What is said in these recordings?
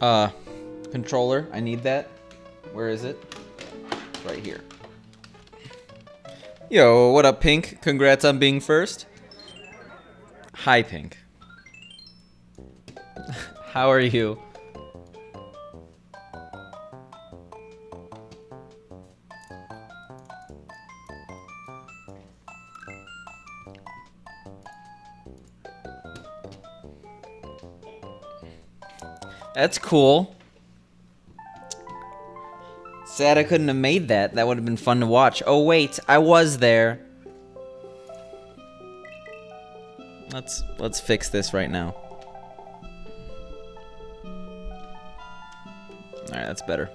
Uh, controller. I need that. Where is it? It's right here. Yo, what up, Pink? Congrats on being first. Hi, Pink. How are you? That's cool. Sad I couldn't have made that. That would have been fun to watch. Oh wait, I was there. Let's fix this right now. Alright, that's better.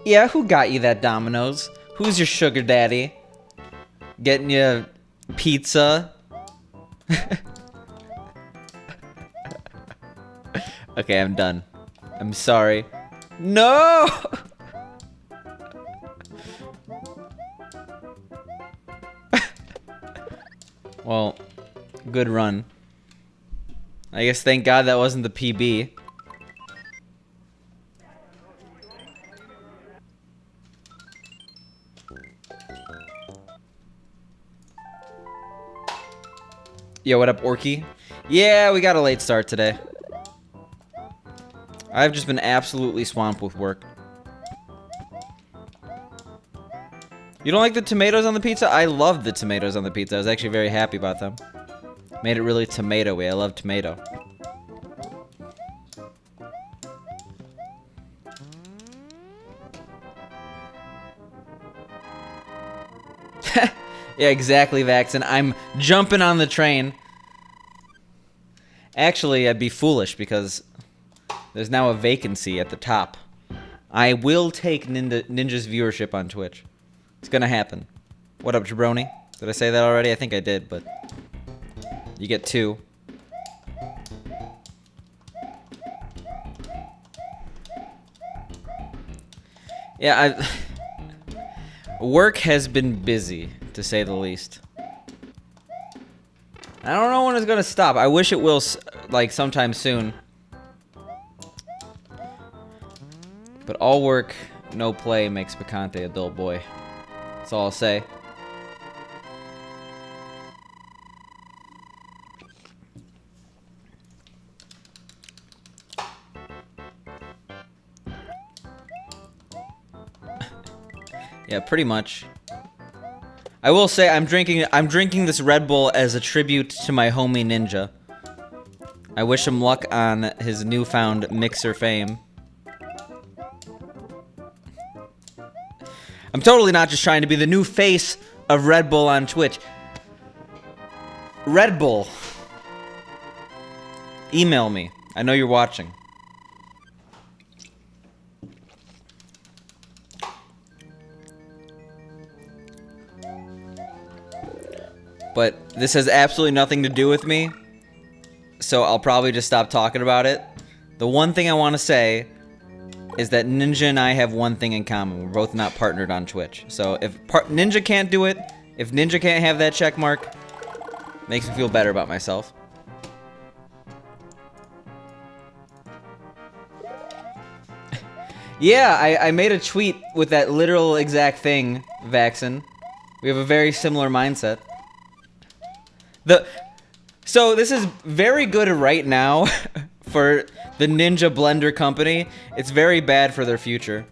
Yeah, who got you that Domino's? Who's your sugar daddy? Getting you pizza? Okay, I'm done. I'm sorry. No! Well, good run. I guess thank God that wasn't the PB. Yo, what up, Orky? Yeah, we got a late start today. I've just been absolutely swamped with work. You don't like the tomatoes on the pizza? I love the tomatoes on the pizza. I was actually very happy about them. Made it really tomato-y. I love tomato. Yeah, exactly, Vaxen. I'm jumping on the train. Actually, I'd be foolish because there's now a vacancy at the top. I will take Ninja's viewership on Twitch. It's gonna happen. What up, Jabroni? Did I say that already? I think I did, but you get 2. Yeah, work has been busy, to say the least. I don't know when it's gonna stop. I wish it will, like, sometime soon. But all work, no play makes Picante a dull boy. That's all I'll say. Yeah, pretty much. I will say I'm drinking this Red Bull as a tribute to my homie Ninja. I wish him luck on his newfound mixer fame. I'm totally not just trying to be the new face of Red Bull on Twitch. Red Bull. Email me. I know you're watching. But this has absolutely nothing to do with me, so I'll probably just stop talking about it. The one thing I want to say is that Ninja and I have one thing in common. We're both not partnered on Twitch. So if Ninja can't do it, if Ninja can't have that check mark, makes me feel better about myself. Yeah, I made a tweet with that literal exact thing, Vaxen. We have a very similar mindset. So this is very good right now for the Ninja Blender company. It's very bad for their future.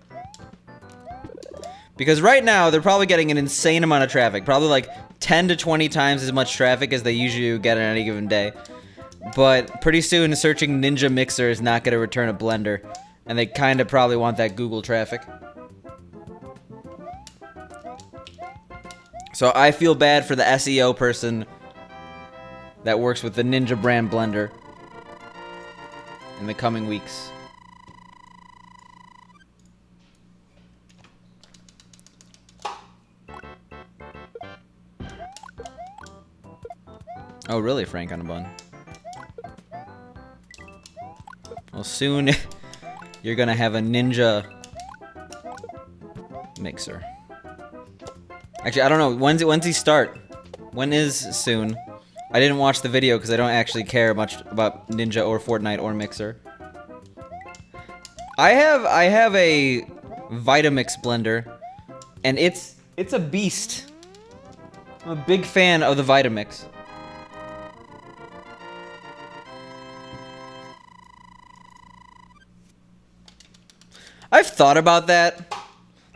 Because right now, they're probably getting an insane amount of traffic. Probably like 10 to 20 times as much traffic as they usually get on any given day. But pretty soon, searching Ninja Mixer is not going to return a Blender. And they kind of probably want that Google traffic. So I feel bad for the SEO person that works with the Ninja brand blender in the coming weeks. Oh, really, Frank on a bun? Well, soon you're gonna have a Ninja mixer. Actually, I don't know. When's he start? When is soon? I didn't watch the video because I don't actually care much about Ninja or Fortnite or Mixer. I have a Vitamix blender, and it's a beast. I'm a big fan of the Vitamix. I've thought about that.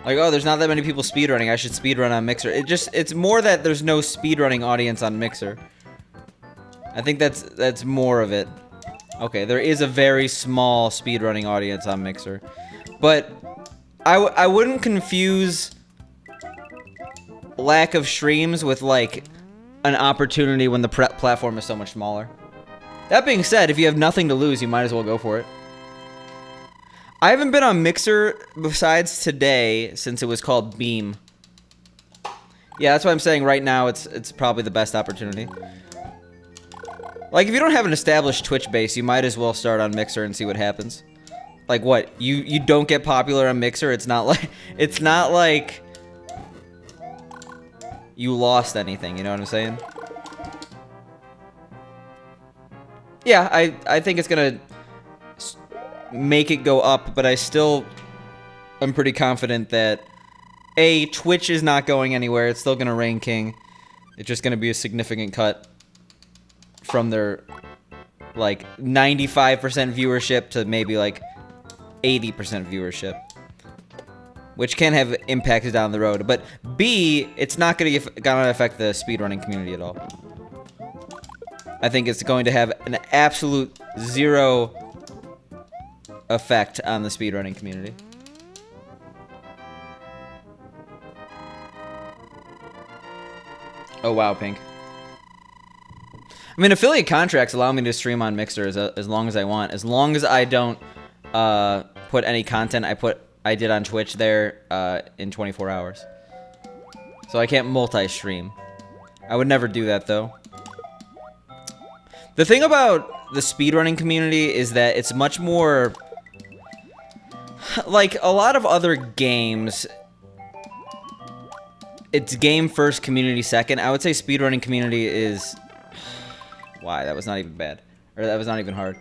Like, oh, there's not that many people speedrunning. I should speedrun on Mixer. It's more that there's no speedrunning audience on Mixer. I think that's more of it. Okay, there is a very small speedrunning audience on Mixer. But I wouldn't confuse lack of streams with, like, an opportunity when the platform is so much smaller. That being said, if you have nothing to lose, you might as well go for it. I haven't been on Mixer besides today since it was called Beam. Yeah, that's what I'm saying right now. It's probably the best opportunity. Like, if you don't have an established Twitch base, you might as well start on Mixer and see what happens. Like, what? You don't get popular on Mixer? It's not like you lost anything, you know what I'm saying? Yeah, I think it's gonna make it go up, but I still am pretty confident that Twitch is not going anywhere. It's still gonna reign king. It's just gonna be a significant cut from their, like, 95% viewership to maybe, like, 80% viewership. Which can have impacts down the road. But B, it's not gonna affect the speedrunning community at all. I think it's going to have an absolute zero effect on the speedrunning community. Oh wow, Pink. I mean, affiliate contracts allow me to stream on Mixer as long as I want. As long as I don't put any content I did on Twitch there in 24 hours. So I can't multi-stream. I would never do that, though. The thing about the speedrunning community is that it's much more... Like, a lot of other games, it's game first, community second. I would say speedrunning community is... Why? That was not even bad. Or that was not even hard.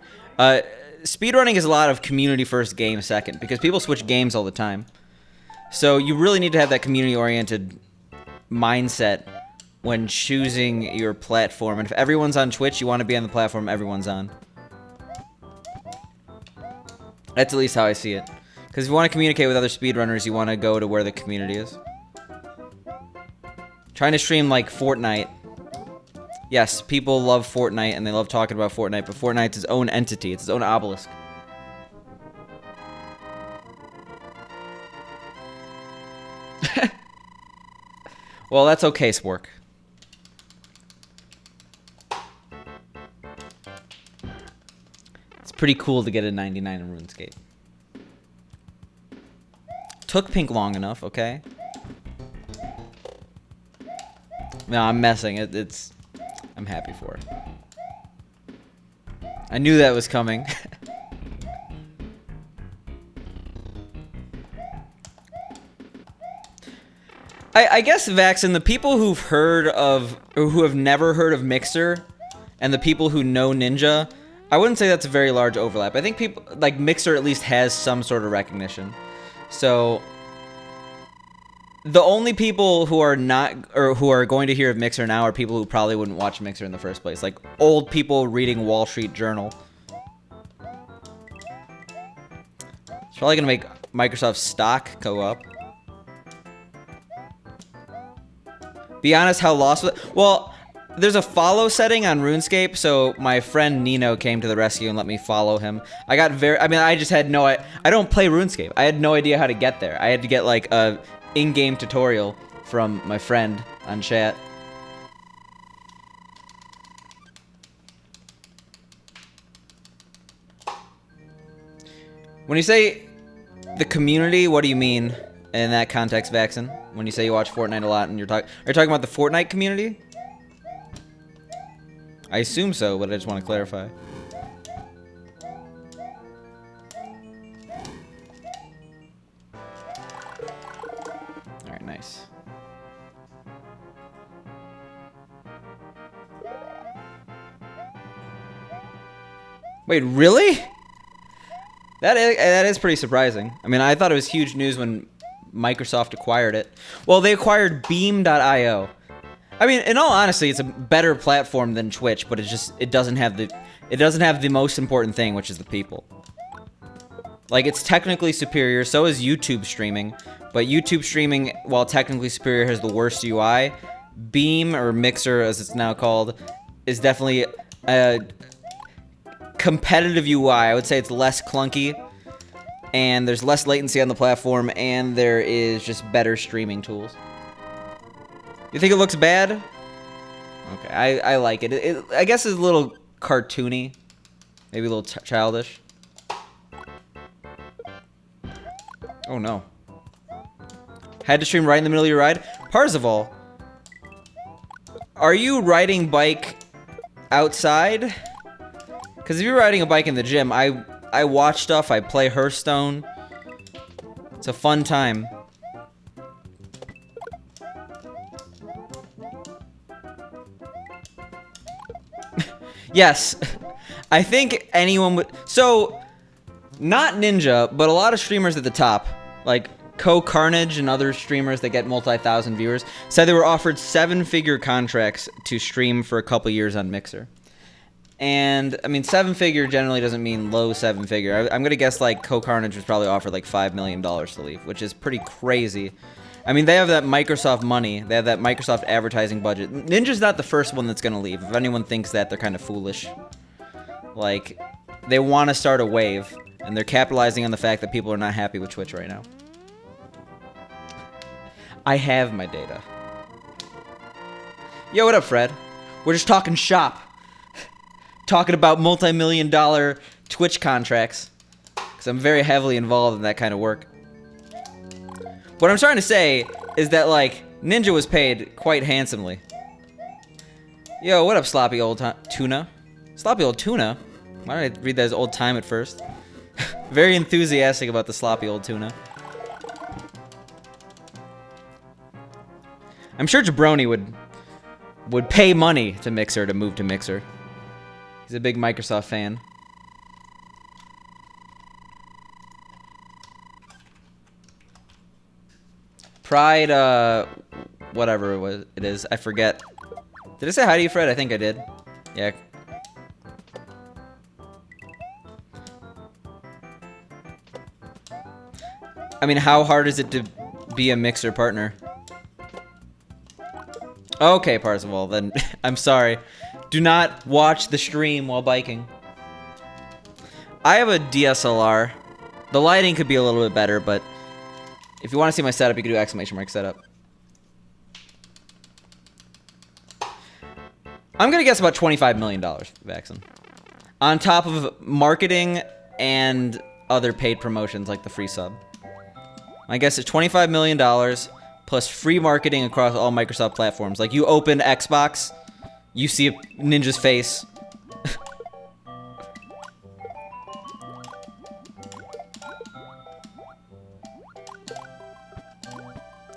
Speedrunning is a lot of community first, game second, because people switch games all the time. So you really need to have that community-oriented mindset when choosing your platform. And if everyone's on Twitch, you want to be on the platform everyone's on. That's at least how I see it. Because if you want to communicate with other speedrunners, you want to go to where the community is. Trying to stream, like, Fortnite. Yes, people love Fortnite, and they love talking about Fortnite, but Fortnite's its own entity. It's its own obelisk. Well, that's okay, Spork. It's pretty cool to get a 99 in RuneScape. Took Pink long enough, okay? No, I'm messing. I'm happy for it. I knew that was coming. I guess, Vaxen, the people who've heard of, or who have never heard of Mixer, and the people who know Ninja, I wouldn't say that's a very large overlap. I think people, like, Mixer at least has some sort of recognition. So, the only people who are not, or who are going to hear of Mixer now are people who probably wouldn't watch Mixer in the first place. Like, old people reading Wall Street Journal. It's probably gonna make Microsoft's stock go up. Be honest, how lost was it? Well, there's a follow setting on RuneScape, so my friend Nino came to the rescue and let me follow him. I just had I don't play RuneScape. I had no idea how to get there. I had to get, like, a in-game tutorial from my friend on chat. When you say the community, what do you mean in that context, Vaxen? When you say you watch Fortnite a lot and are you talking about the Fortnite community? I assume so, but I just want to clarify. Alright, nice. Wait, really? That is pretty surprising. I mean, I thought it was huge news when Microsoft acquired it. Well, they acquired Beam.io. I mean, in all honesty, it's a better platform than Twitch, but it doesn't have the most important thing, which is the people. Like, it's technically superior, so is YouTube streaming, but YouTube streaming, while technically superior, has the worst UI. Beam, or Mixer as it's now called, is definitely a competitive UI. I would say it's less clunky, and there's less latency on the platform, and there is just better streaming tools. You think it looks bad? Okay, I like it. I guess it's a little cartoony, maybe a little childish. Oh no. Had to stream right in the middle of your ride? Parzival, are you riding bike outside? Because if you're riding a bike in the gym, I watch stuff, I play Hearthstone. It's a fun time. Yes, I think anyone would. So, not Ninja, but a lot of streamers at the top, like Carnage and other streamers that get multi-thousand viewers, said they were offered 7-figure contracts to stream for a couple years on Mixer. And, I mean, 7-figure generally doesn't mean low 7-figure. I'm going to guess, like, Carnage was probably offered, like, $5 million to leave, which is pretty crazy. I mean, they have that Microsoft money. They have that Microsoft advertising budget. Ninja's not the first one that's going to leave. If anyone thinks that, they're kind of foolish. Like, they want to start a wave, and they're capitalizing on the fact that people are not happy with Twitch right now. I have my data. Yo, what up, Fred? We're just talking shop. Talking about multi-million-dollar Twitch contracts. Because I'm very heavily involved in that kind of work. What I'm trying to say is that, like, Ninja was paid quite handsomely. Yo, what up, sloppy old tuna? Sloppy old tuna? Why did I read that as old time at first? Very enthusiastic about the sloppy old tuna. I'm sure Jabroni would pay money to Mixer to move to Mixer. He's a big Microsoft fan. Pride, whatever it is, I forget. Did I say hi to you, Fred? I think I did. Yeah. I mean, how hard is it to be a Mixer partner? Okay, Parzival, then I'm sorry. Do not watch the stream while biking. I have a DSLR. The lighting could be a little bit better, but if you want to see my setup, you can do exclamation mark setup. I'm going to guess about $25 million, Vaxon. On top of marketing and other paid promotions like the free sub. My guess is $25 million plus free marketing across all Microsoft platforms. Like, you open Xbox, you see Ninja's face.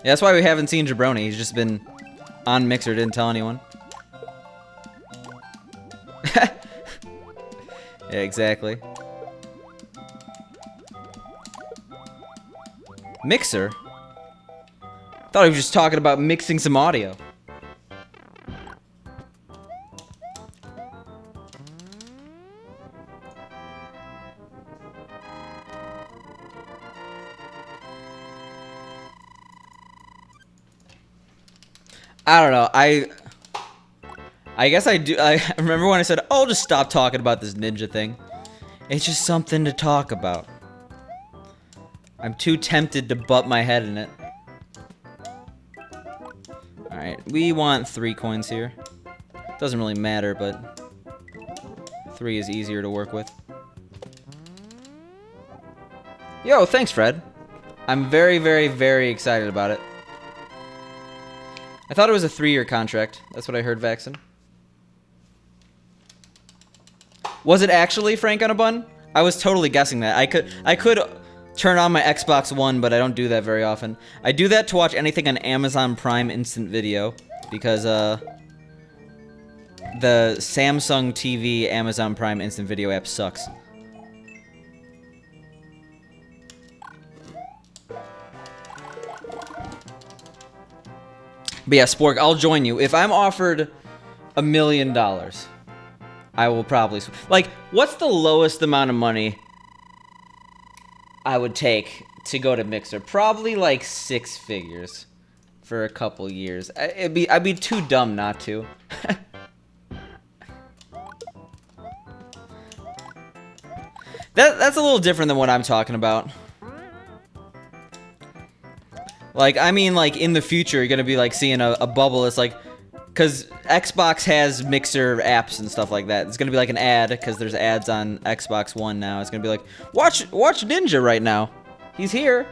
Yeah, that's why we haven't seen Jabroni. He's just been on Mixer, didn't tell anyone. Yeah, exactly. Mixer? Thought he was just talking about mixing some audio. I don't know. I guess I do. I remember when I said, "I'll just stop talking about this Ninja thing." It's just something to talk about. I'm too tempted to butt my head in it. Alright, we want 3 coins here. Doesn't really matter, but 3 is easier to work with. Yo, thanks, Fred. I'm very, very, very excited about it. I thought it was a 3-year contract. That's what I heard, Vaxon. Was it actually Frank on a Bun? I was totally guessing that. I could turn on my Xbox One, but I don't do that very often. I do that to watch anything on Amazon Prime Instant Video, because the Samsung TV Amazon Prime Instant Video app sucks. But yeah, Spork, I'll join you. If I'm offered $1 million, I will probably... Like, what's the lowest amount of money I would take to go to Mixer? Probably like 6 figures for a couple years. I'd be too dumb not to. That's a little different than what I'm talking about. Like, I mean, like, in the future, you're gonna be, like, seeing a bubble. It's like, because Xbox has Mixer apps and stuff like that. It's gonna be like an ad, because there's ads on Xbox One now. It's gonna be like, watch Ninja right now. He's here.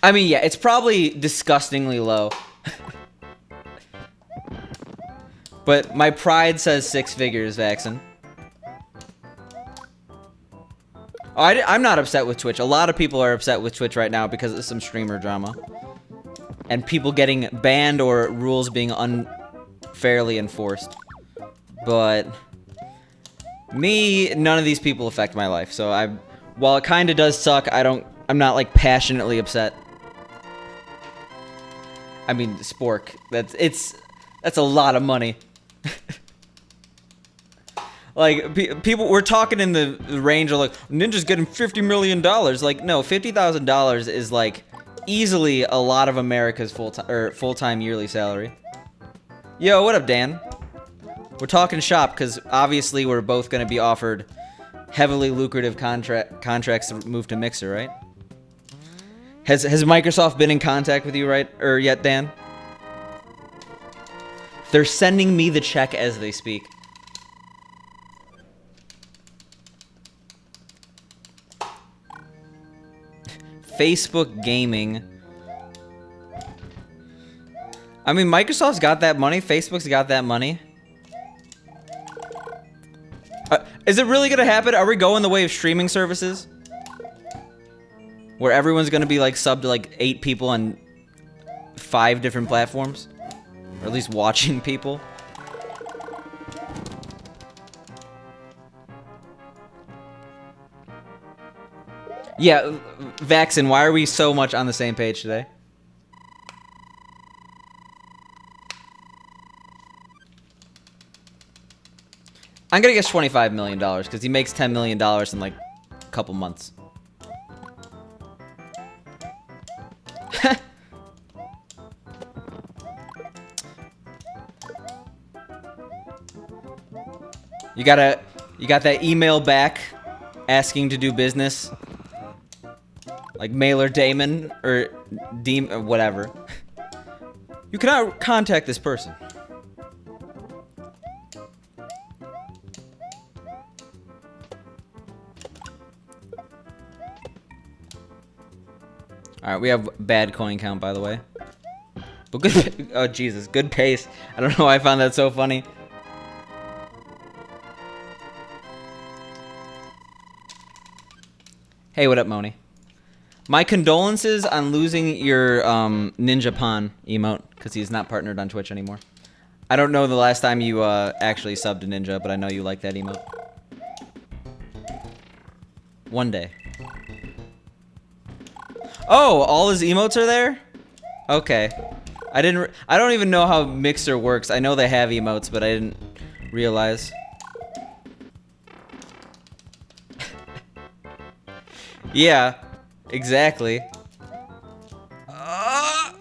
I mean, yeah, it's probably disgustingly low. But my pride says 6 figures, Vaxen. Oh, I'm not upset with Twitch. A lot of people are upset with Twitch right now because of some streamer drama. And people getting banned or rules being unfairly enforced. But me, none of these people affect my life. So while it kind of does suck, I'm not like passionately upset. I mean, Spork, that's a lot of money. Like, people, we're talking in the range of, like, Ninja's getting $50 million. Like, no, $50,000 is, like, easily a lot of America's full-time yearly salary. Yo, what up, Dan? We're talking shop, because obviously we're both going to be offered heavily lucrative contracts to move to Mixer, right? Has Microsoft been in contact with you, yet, Dan? They're sending me the check as they speak. Facebook Gaming. I mean, Microsoft's got that money. Facebook's got that money. Is it really gonna happen? Are we going the way of streaming services? Where everyone's gonna be like subbed to like 8 people on 5 different platforms? Or at least watching people? Yeah, Vaxen, why are we so much on the same page today? I'm gonna guess $25 million, because he makes $10 million in, like, a couple months. You got that email back asking to do business? Like Mailer Damon or whatever. You cannot contact this person. Alright, we have bad coin count, by the way. But good. Oh, Jesus. Good pace. I don't know why I found that so funny. Hey, what up, Moni? My condolences on losing your Ninja Pawn emote, because he's not partnered on Twitch anymore. I don't know the last time you actually subbed to Ninja, but I know you like that emote. One day. Oh, all his emotes are there? Okay. I don't even know how Mixer works. I know they have emotes, but I didn't realize. Yeah. Exactly. I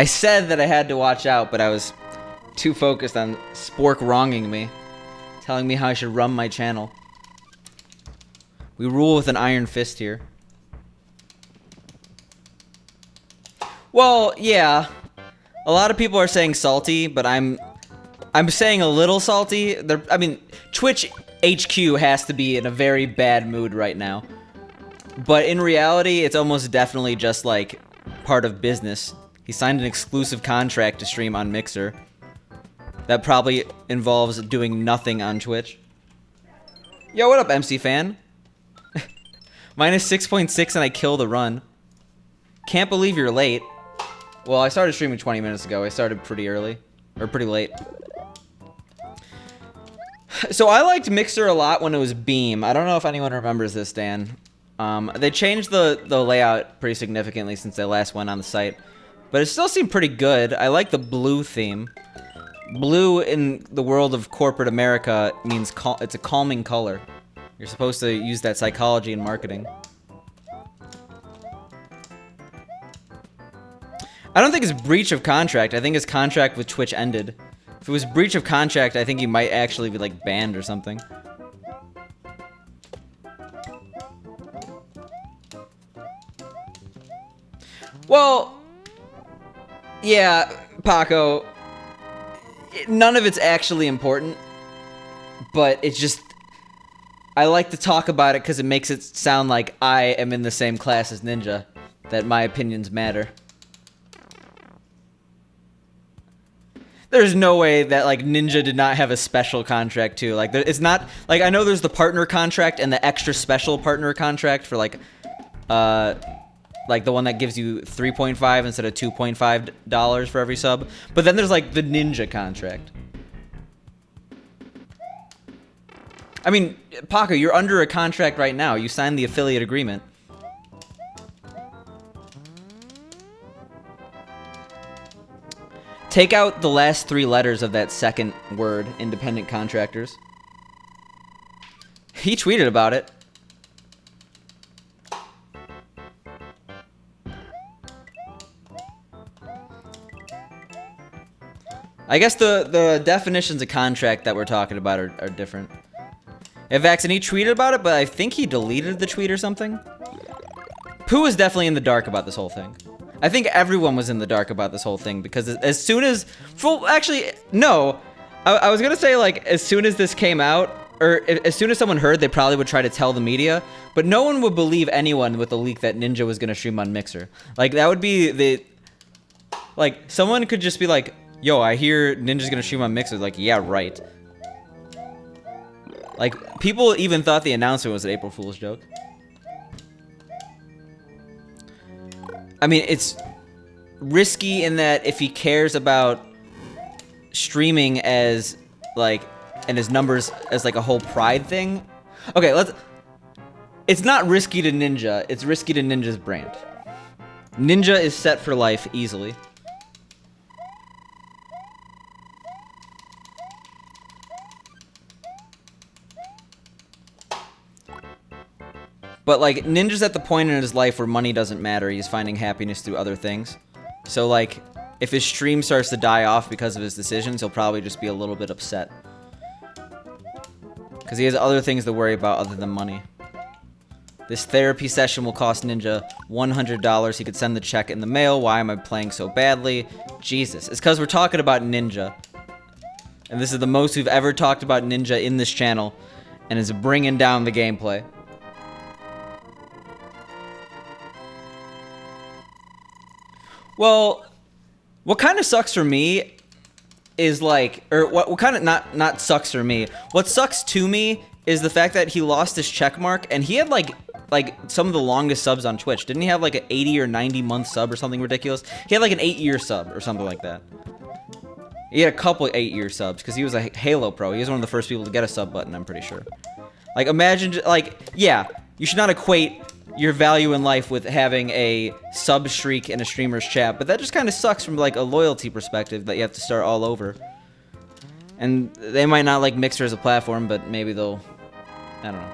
said that I had to watch out, but I was too focused on Spork wronging me, telling me how I should run my channel. We rule with an iron fist here. Well, yeah. A lot of people are saying salty, but I'm saying a little salty. I mean, Twitch HQ has to be in a very bad mood right now. But in reality, it's almost definitely just, like, part of business. He signed an exclusive contract to stream on Mixer. That probably involves doing nothing on Twitch. Yo, what up, MC Fan? Minus 6.6 and I kill the run. Can't believe you're late. Well, I started streaming 20 minutes ago. I started pretty early. Or pretty late. So I liked Mixer a lot when it was Beam. I don't know if anyone remembers this, Dan. They changed the layout pretty significantly since they last went on the site. But it still seemed pretty good. I like the blue theme. Blue in the world of corporate America means it's a calming color. You're supposed to use that psychology in marketing. I don't think it's breach of contract. I think his contract with Twitch ended. If it was breach of contract, I think he might actually be like banned or something. Well, yeah, Paco, none of it's actually important, but it's just, I like to talk about it because it makes it sound like I am in the same class as Ninja, that my opinions matter. There's no way that, like, Ninja did not have a special contract, too. Like, it's not, like, I know there's the partner contract and the extra special partner contract for, like the one that gives you 3.5 instead of $2.5 for every sub. But then there's, like, the Ninja contract. I mean, Paco, you're under a contract right now. You signed the affiliate agreement. Take out the last 3 letters of that second word, independent contractors. He tweeted about it. I guess the definitions of contract that we're talking about are different. Vaxen, he tweeted about it, but I think he deleted the tweet or something. Pooh is definitely in the dark about this whole thing. I think everyone was in the dark about this whole thing because as soon as... Well, actually, no. I was going to say, like, as soon as this came out, or as soon as someone heard, they probably would try to tell the media, but no one would believe anyone with the leak that Ninja was going to stream on Mixer. Like, that would be the... Like, someone could just be like, yo, I hear Ninja's going to stream on Mixer. Like, yeah, right. Like, people even thought the announcement was an April Fool's joke. I mean, it's risky in that if he cares about streaming as, like, and his numbers as, like, a whole pride thing. Okay, it's not risky to Ninja. It's risky to Ninja's brand. Ninja is set for life easily. But, like, Ninja's at the point in his life where money doesn't matter. He's finding happiness through other things. So, like, if his stream starts to die off because of his decisions, he'll probably just be a little bit upset. Because he has other things to worry about other than money. This therapy session will cost Ninja $100. He could send the check in the mail. Why am I playing so badly? Jesus. It's because we're talking about Ninja. And this is the most we've ever talked about Ninja in this channel. And it's bringing down the gameplay. Well, what kind of sucks for me is like, or what kind of not sucks for me. What sucks to me is the fact that he lost his check mark, and he had like some of the longest subs on Twitch. Didn't he have like an 80 or 90 month sub or something ridiculous? He had like an 8-year sub or something like that. He had a couple 8-year subs because he was a Halo pro. He was one of the first people to get a sub button, I'm pretty sure. Like, imagine, like, yeah, you should not equate your value in life with having a sub streak in a streamer's chat, but that just kind of sucks from like a loyalty perspective that you have to start all over. And they might not like Mixer as a platform, but maybe they'll, I don't know.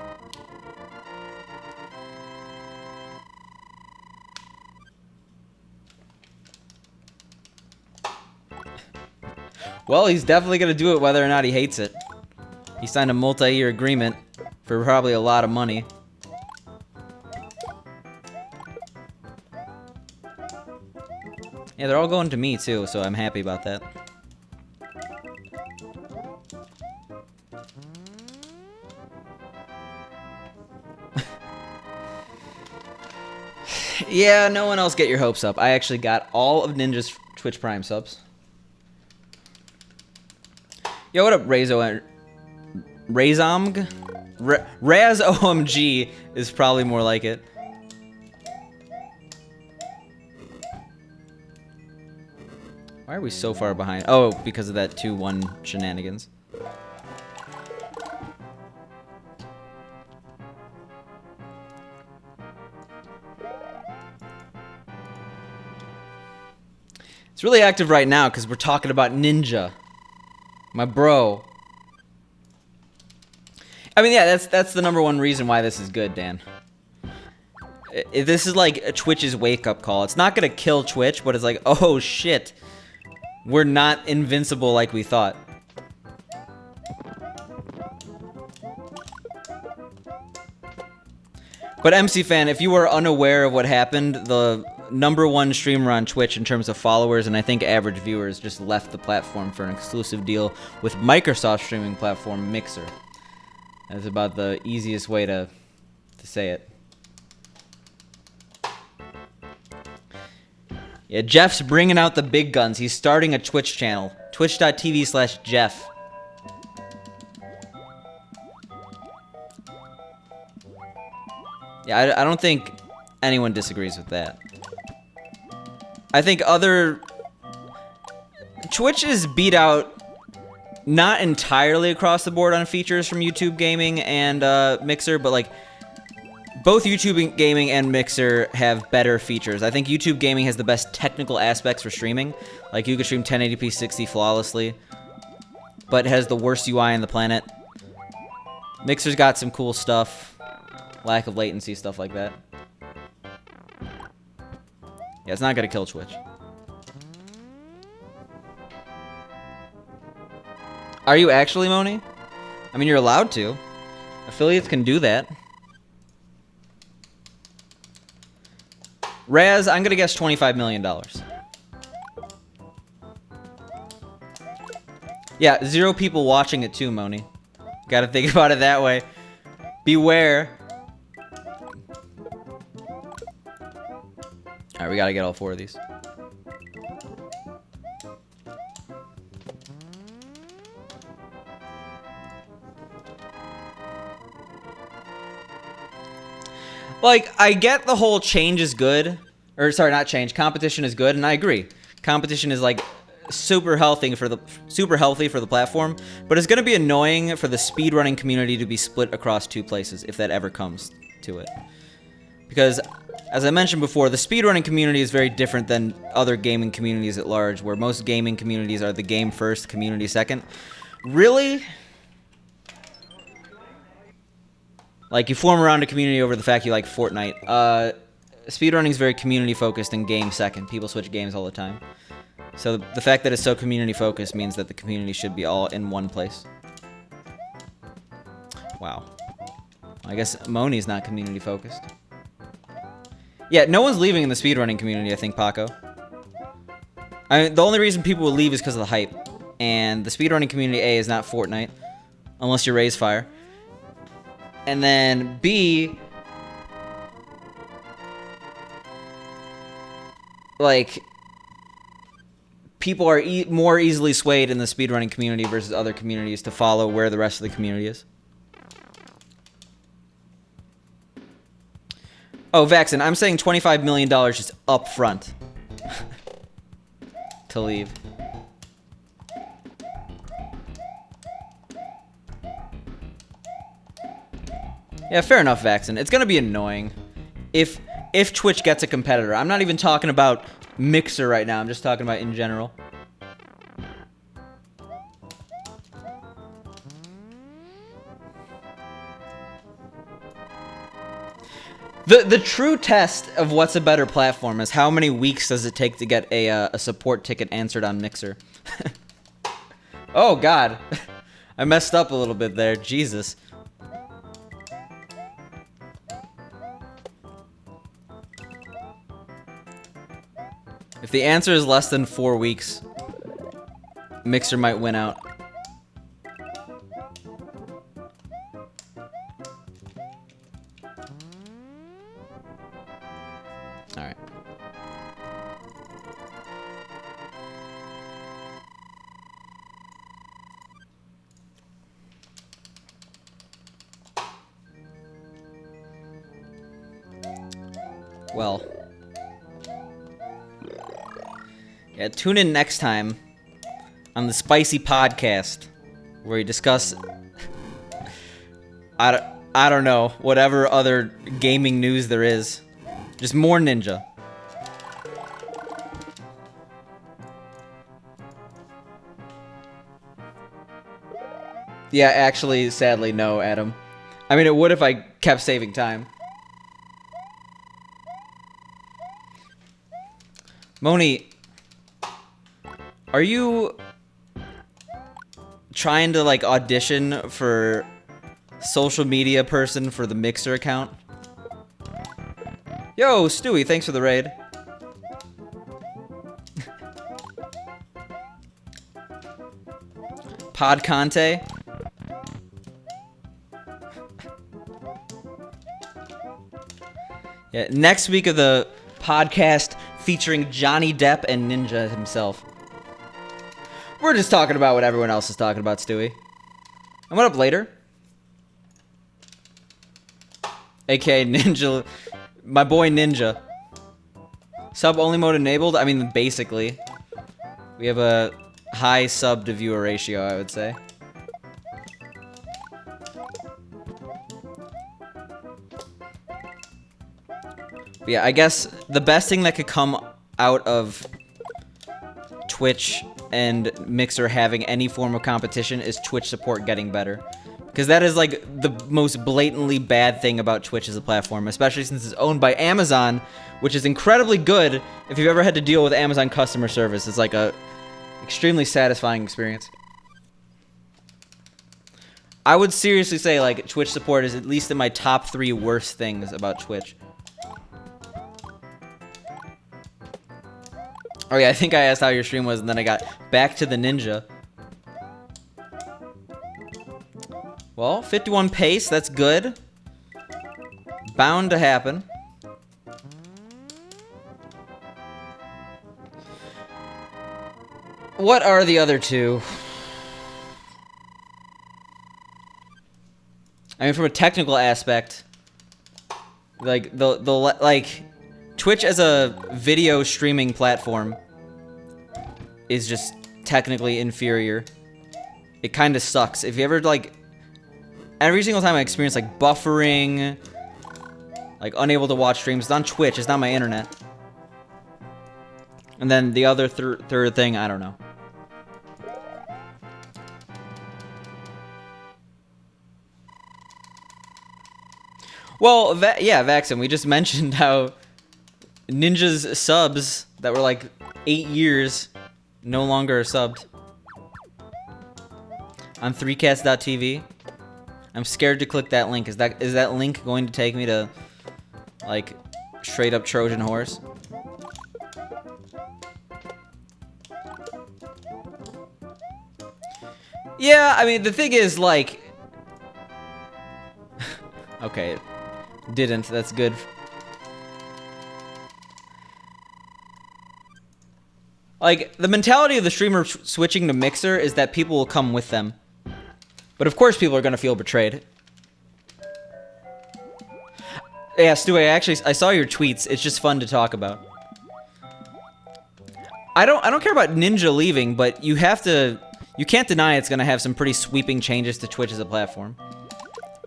Well, he's definitely gonna do it whether or not he hates it. He signed a multi-year agreement for probably a lot of money. Yeah, they're all going to me, too, so I'm happy about that. Yeah, no one else get your hopes up. I actually got all of Ninja's Twitch Prime subs. Yo, what up, Razomg? Raz OMG is probably more like it. Why are we so far behind? Oh, because of that 2-1 shenanigans. It's really active right now because we're talking about Ninja. My bro. I mean, yeah, that's the #1 reason why this is good, Dan. This is like a Twitch's wake-up call. It's not gonna kill Twitch, but it's like, oh shit. We're not invincible like we thought. But MC Fan, if you were unaware of what happened, the #1 streamer on Twitch in terms of followers and I think average viewers just left the platform for an exclusive deal with Microsoft streaming platform Mixer. That's about the easiest way to say it. Yeah, Jeff's bringing out the big guns. He's starting a Twitch channel. Twitch.tv/Jeff. Yeah, I don't think anyone disagrees with that. I think Twitch is beat out not entirely across the board on features from YouTube Gaming and Mixer, but like both YouTube Gaming and Mixer have better features. I think YouTube Gaming has the best technical aspects for streaming. Like you could stream 1080p 60 flawlessly, but it has the worst UI on the planet. Mixer's got some cool stuff. Lack of latency, stuff like that. Yeah, it's not gonna kill Twitch. Are you actually, Moni? I mean, you're allowed to. Affiliates can do that. Raz, I'm gonna guess $25 million. Yeah, 0 people watching it too, Moni. Gotta think about it that way. Beware. Alright, we gotta get all 4 of these. Like, I get the whole change is good. Or, sorry, not change. Competition is good, and I agree. Competition is, like, super healthy for the platform. But it's gonna be annoying for the speedrunning community to be split across 2 places, if that ever comes to it. Because, as I mentioned before, the speedrunning community is very different than other gaming communities at large, where most gaming communities are the game first, community second. Really? Like, you form around a community over the fact you like Fortnite. Speedrunning is very community focused and game second. People switch games all the time. So the fact that it's so community focused means that the community should be all in one place. Wow. I guess Moni's not community focused. Yeah, no one's leaving in the speedrunning community, I think, Paco. I mean, the only reason people will leave is because of the hype. And the speedrunning community, A, is not Fortnite. Unless you raise fire. And then, B... like... people are more easily swayed in the speedrunning community versus other communities to follow where the rest of the community is. Oh, Vaxen, I'm saying $25 million just up front. To leave. Yeah, fair enough, Vaxen. It's gonna be annoying if Twitch gets a competitor. I'm not even talking about Mixer right now. I'm just talking about in general. The true test of what's a better platform is how many weeks does it take to get a support ticket answered on Mixer. Oh, God. I messed up a little bit there. Jesus. If the answer is less than 4 weeks, Mixer might win out. Alright. Well. Yeah, tune in next time on the Spicy Podcast, where we discuss, I don't know, whatever other gaming news there is. Just more Ninja. Yeah, actually, sadly, no, Adam. I mean, it would if I kept saving time. Moni, are you trying to, like, audition for social media person for the Mixer account? Yo, Stewie, thanks for the raid. Pod Conte. Yeah, next week of the podcast featuring Johnny Depp and Ninja himself. We're just talking about what everyone else is talking about, Stewie. And what up later? AKA Ninja, my boy Ninja. Sub only mode enabled? I mean, basically. We have a high sub to viewer ratio, I would say. But yeah, I guess the best thing that could come out of Twitch and Mixer having any form of competition is Twitch support getting better. Because that is like the most blatantly bad thing about Twitch as a platform, especially since it's owned by Amazon, which is incredibly good if you've ever had to deal with Amazon customer service. It's like a extremely satisfying experience. I would seriously say like Twitch support is at least in my top 3 worst things about Twitch. Oh yeah, I think I asked how your stream was and then I got back to the Ninja. Well, 51 pace, that's good. Bound to happen. What are the other two? I mean, from a technical aspect, like like Twitch as a video streaming platform is just technically inferior. It kind of sucks. If you ever like, every single time I experience like buffering, like unable to watch streams, it's on Twitch. It's not my internet. And then the other third thing, I don't know. Well, yeah, Vaxxon, we just mentioned how Ninja's subs that were like 8 years no longer are subbed. On 3cast.tv. I'm scared to click that link. Is that link going to take me to like straight up Trojan horse? Yeah, I mean the thing is like okay, didn't. That's good. Like, the mentality of the streamer switching to Mixer is that people will come with them. But of course people are going to feel betrayed. Yeah, Stu, I saw your tweets. It's just fun to talk about. I don't care about Ninja leaving, but you can't deny it's going to have some pretty sweeping changes to Twitch as a platform.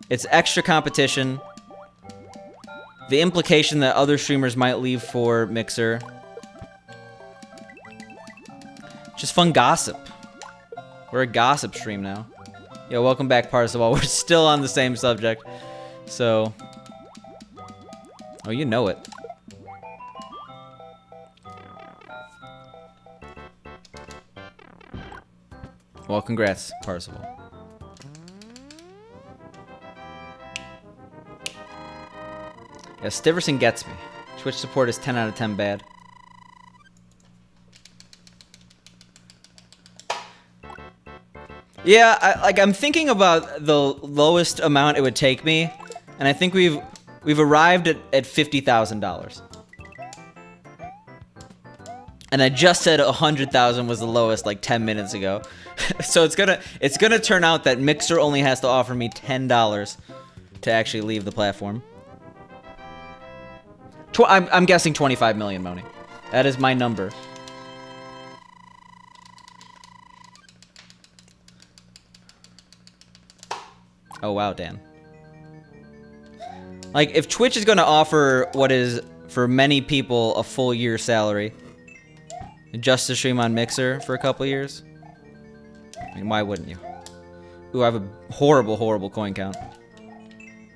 It's extra competition. The implication that other streamers might leave for Mixer. Just fun gossip. We're a gossip stream now. Yo, welcome back, Parzival. We're still on the same subject. So. Oh, you know it. Well, congrats, Parzival. Yeah, Stiverson gets me. Twitch support is 10 out of 10 bad. Yeah, I'm thinking about the lowest amount it would take me, and I think we've arrived at $50,000. And I just said 100,000 was the lowest like 10 minutes ago. So it's gonna turn out that Mixer only has to offer me $10 to actually leave the platform. I'm guessing 25 million, Moni. That is my number. Oh, wow, Dan. Like, if Twitch is going to offer what is, for many people, a full year's salary, just to stream on Mixer for a couple years, I mean, why wouldn't you? Ooh, I have a horrible, horrible coin count.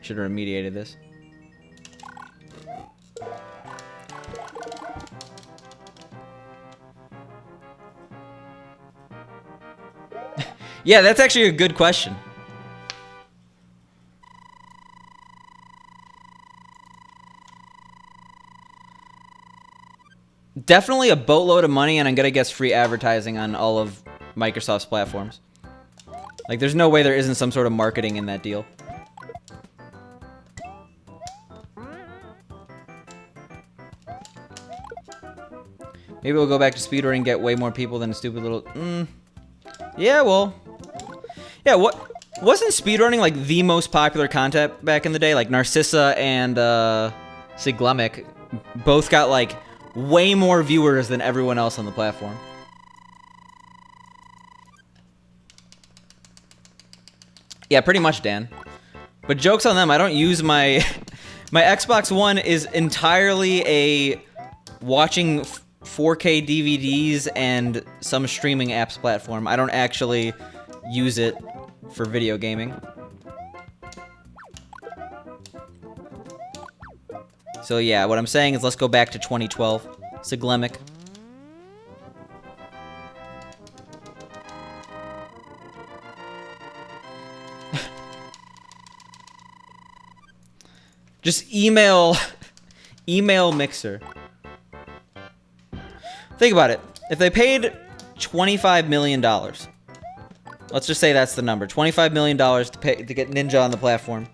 Should have remediated this. Yeah, that's actually a good question. Definitely a boatload of money, and I'm gonna guess free advertising on all of Microsoft's platforms. Like, there's no way there isn't some sort of marketing in that deal. Maybe we'll go back to speedrunning and get way more people than a stupid little... Yeah, well... Yeah, wasn't speedrunning, like, the most popular content back in the day? Like, Narcissa and, Siglemic both got, like, way more viewers than everyone else on the platform. Yeah, pretty much, Dan. But joke's on them, I don't use my... My Xbox One is entirely a watching 4K DVDs and some streaming apps platform. I don't actually use it for video gaming. So yeah, what I'm saying is let's go back to 2012. Siglemic. Just email Mixer. Think about it. If they paid $25 million, let's just say that's the number, $25 million to get Ninja on the platform,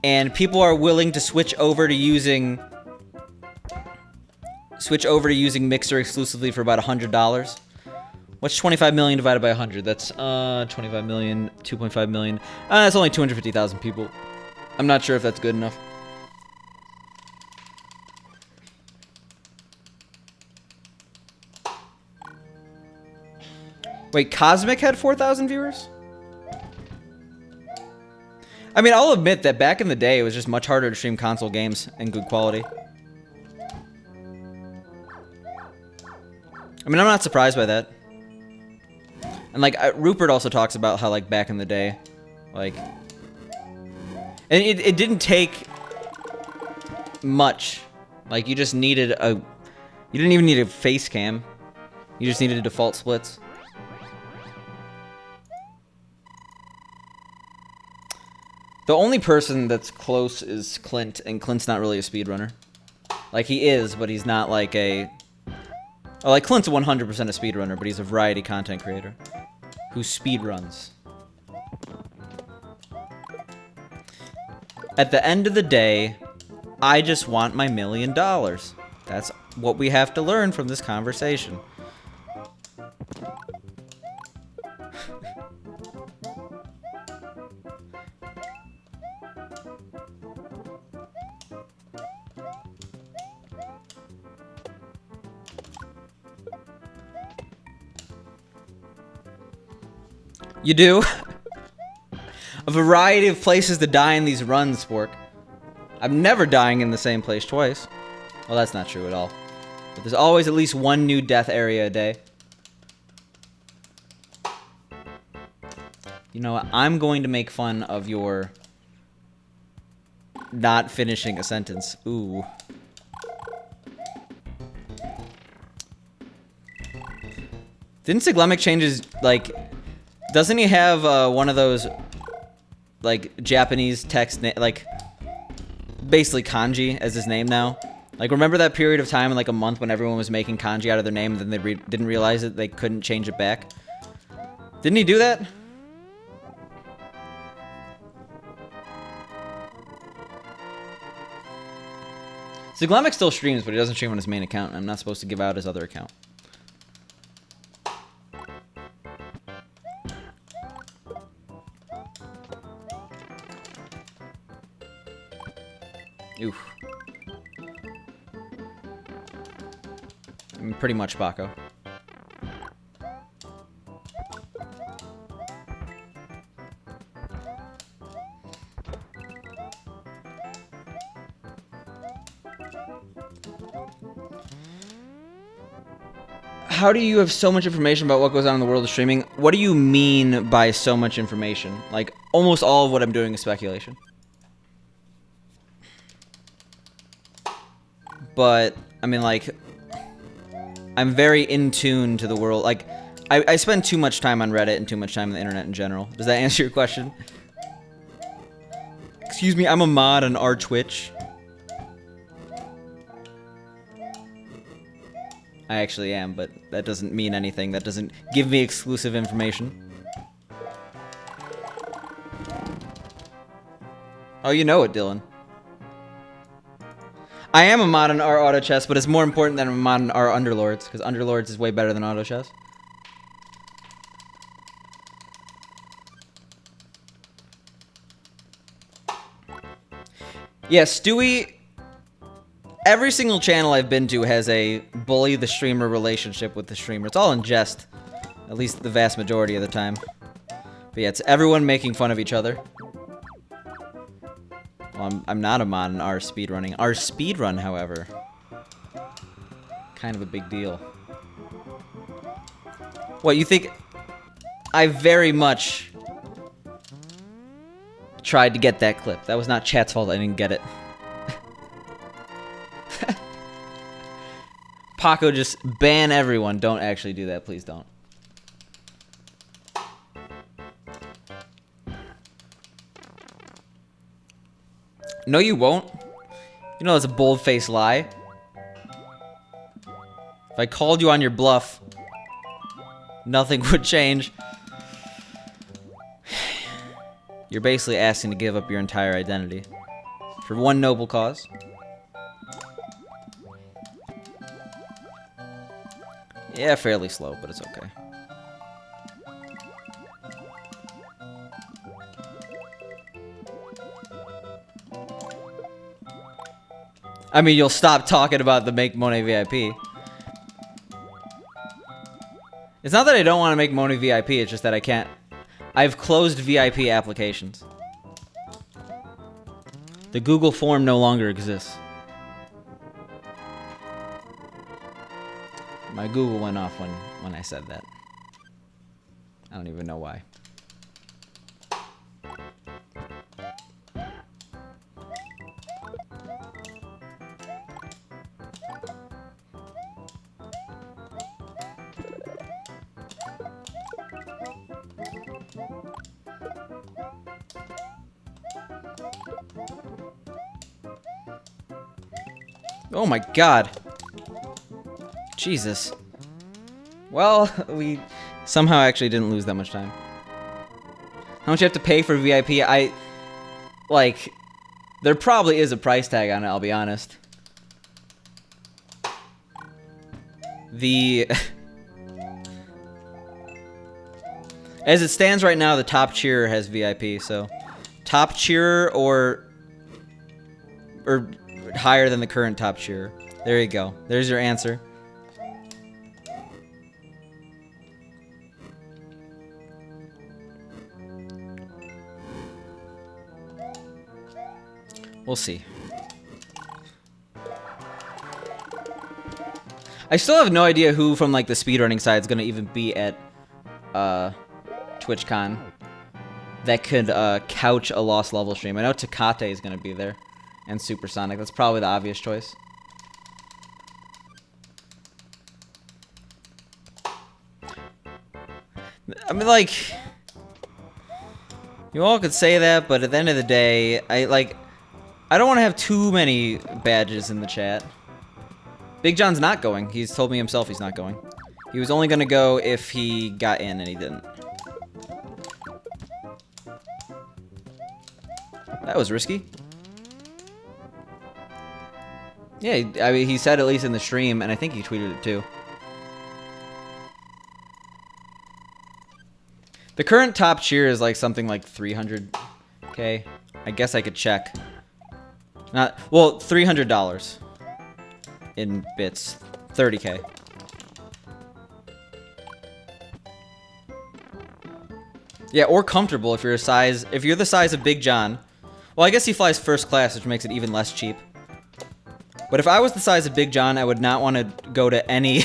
and people are willing to switch over to using Mixer exclusively for about $100. What's 25 million divided by 100? That's 25 million, 2.5 million. That's only 250,000 people. I'm not sure if that's good enough. Wait, Cosmic had 4,000 viewers? I mean, I'll admit that back in the day, it was just much harder to stream console games in good quality. I mean, I'm not surprised by that. And, like, Rupert also talks about how, like, back in the day, like... And it didn't take much. Like, you just needed a... You didn't even need a face cam. You just needed default splits. The only person that's close is Clint, and Clint's not really a speedrunner. Like, he is, but he's not like a... Oh, like, Clint's 100% a speedrunner, but he's a variety content creator who speedruns. At the end of the day, I just want my $1 million. That's what we have to learn from this conversation. You do? A variety of places to die in these runs, Spork. I'm never dying in the same place twice. Well, that's not true at all. But there's always at least one new death area a day. You know what? I'm going to make fun of your not finishing a sentence. Ooh. Didn't Siglemic change his, like... Doesn't he have one of those, like, Japanese text, like, basically kanji as his name now? Like, remember that period of time in, like, a month when everyone was making kanji out of their name and then they didn't realize that they couldn't change it back? Didn't he do that? Siglemic still streams, but he doesn't stream on his main account, and I'm not supposed to give out his other account. Oof. I'm pretty much Baco. How do you have so much information about what goes on in the world of streaming? What do you mean by so much information? Like, almost all of what I'm doing is speculation. But, I mean, like, I'm very in tune to the world. Like, I spend too much time on Reddit and too much time on the internet in general. Does that answer your question? Excuse me, I'm a mod on our Twitch. I actually am, but that doesn't mean anything. That doesn't give me exclusive information. Oh, you know it, Dylan. I am a mod on our auto chess, but it's more important than I'm a mod on our Underlords, because Underlords is way better than auto chess. Yeah, Stewie... Every single channel I've been to has a bully the streamer relationship with the streamer. It's all in jest. At least the vast majority of the time. But yeah, it's everyone making fun of each other. Well, I'm not a mod in our speedrunning. Our speedrun, however, kind of a big deal. What, you think... I very much tried to get that clip. That was not chat's fault I didn't get it. Paco, just ban everyone. Don't actually do that. Please don't. No, you won't. You know that's a bold-faced lie. If I called you on your bluff, nothing would change. You're basically asking to give up your entire identity. For one noble cause. Yeah, fairly slow, but it's okay. I mean, you'll stop talking about the Make Monet VIP. It's not that I don't want to make Monet VIP, it's just that I can't. I've closed VIP applications. The Google form no longer exists. My Google went off when I said that. I don't even know why. Oh my god. Jesus. Well, we somehow actually didn't lose that much time. How much you have to pay for VIP? Like, there probably is a price tag on it, I'll be honest. As it stands right now, the top cheerer has VIP, so... Top cheerer or higher than the current top cheerer. There you go. There's your answer. We'll see. I still have no idea who from like the speedrunning side is gonna even be at TwitchCon that could couch a lost level stream. I know Takate is gonna be there, and Supersonic. That's probably the obvious choice. I mean, like, you all could say that, but at the end of the day, I don't want to have too many badges in the chat. Big John's not going. He's told me himself he's not going. He was only going to go if he got in, and he didn't. That was risky. Yeah, I mean, he said at least in the stream, and I think he tweeted it too. The current top cheer is like something like 300k. I guess I could check. Not, well, $300 in bits. 30k. Yeah, or comfortable if you're the size of Big John. Well, I guess he flies first class, which makes it even less cheap. But if I was the size of Big John, I would not want to go to any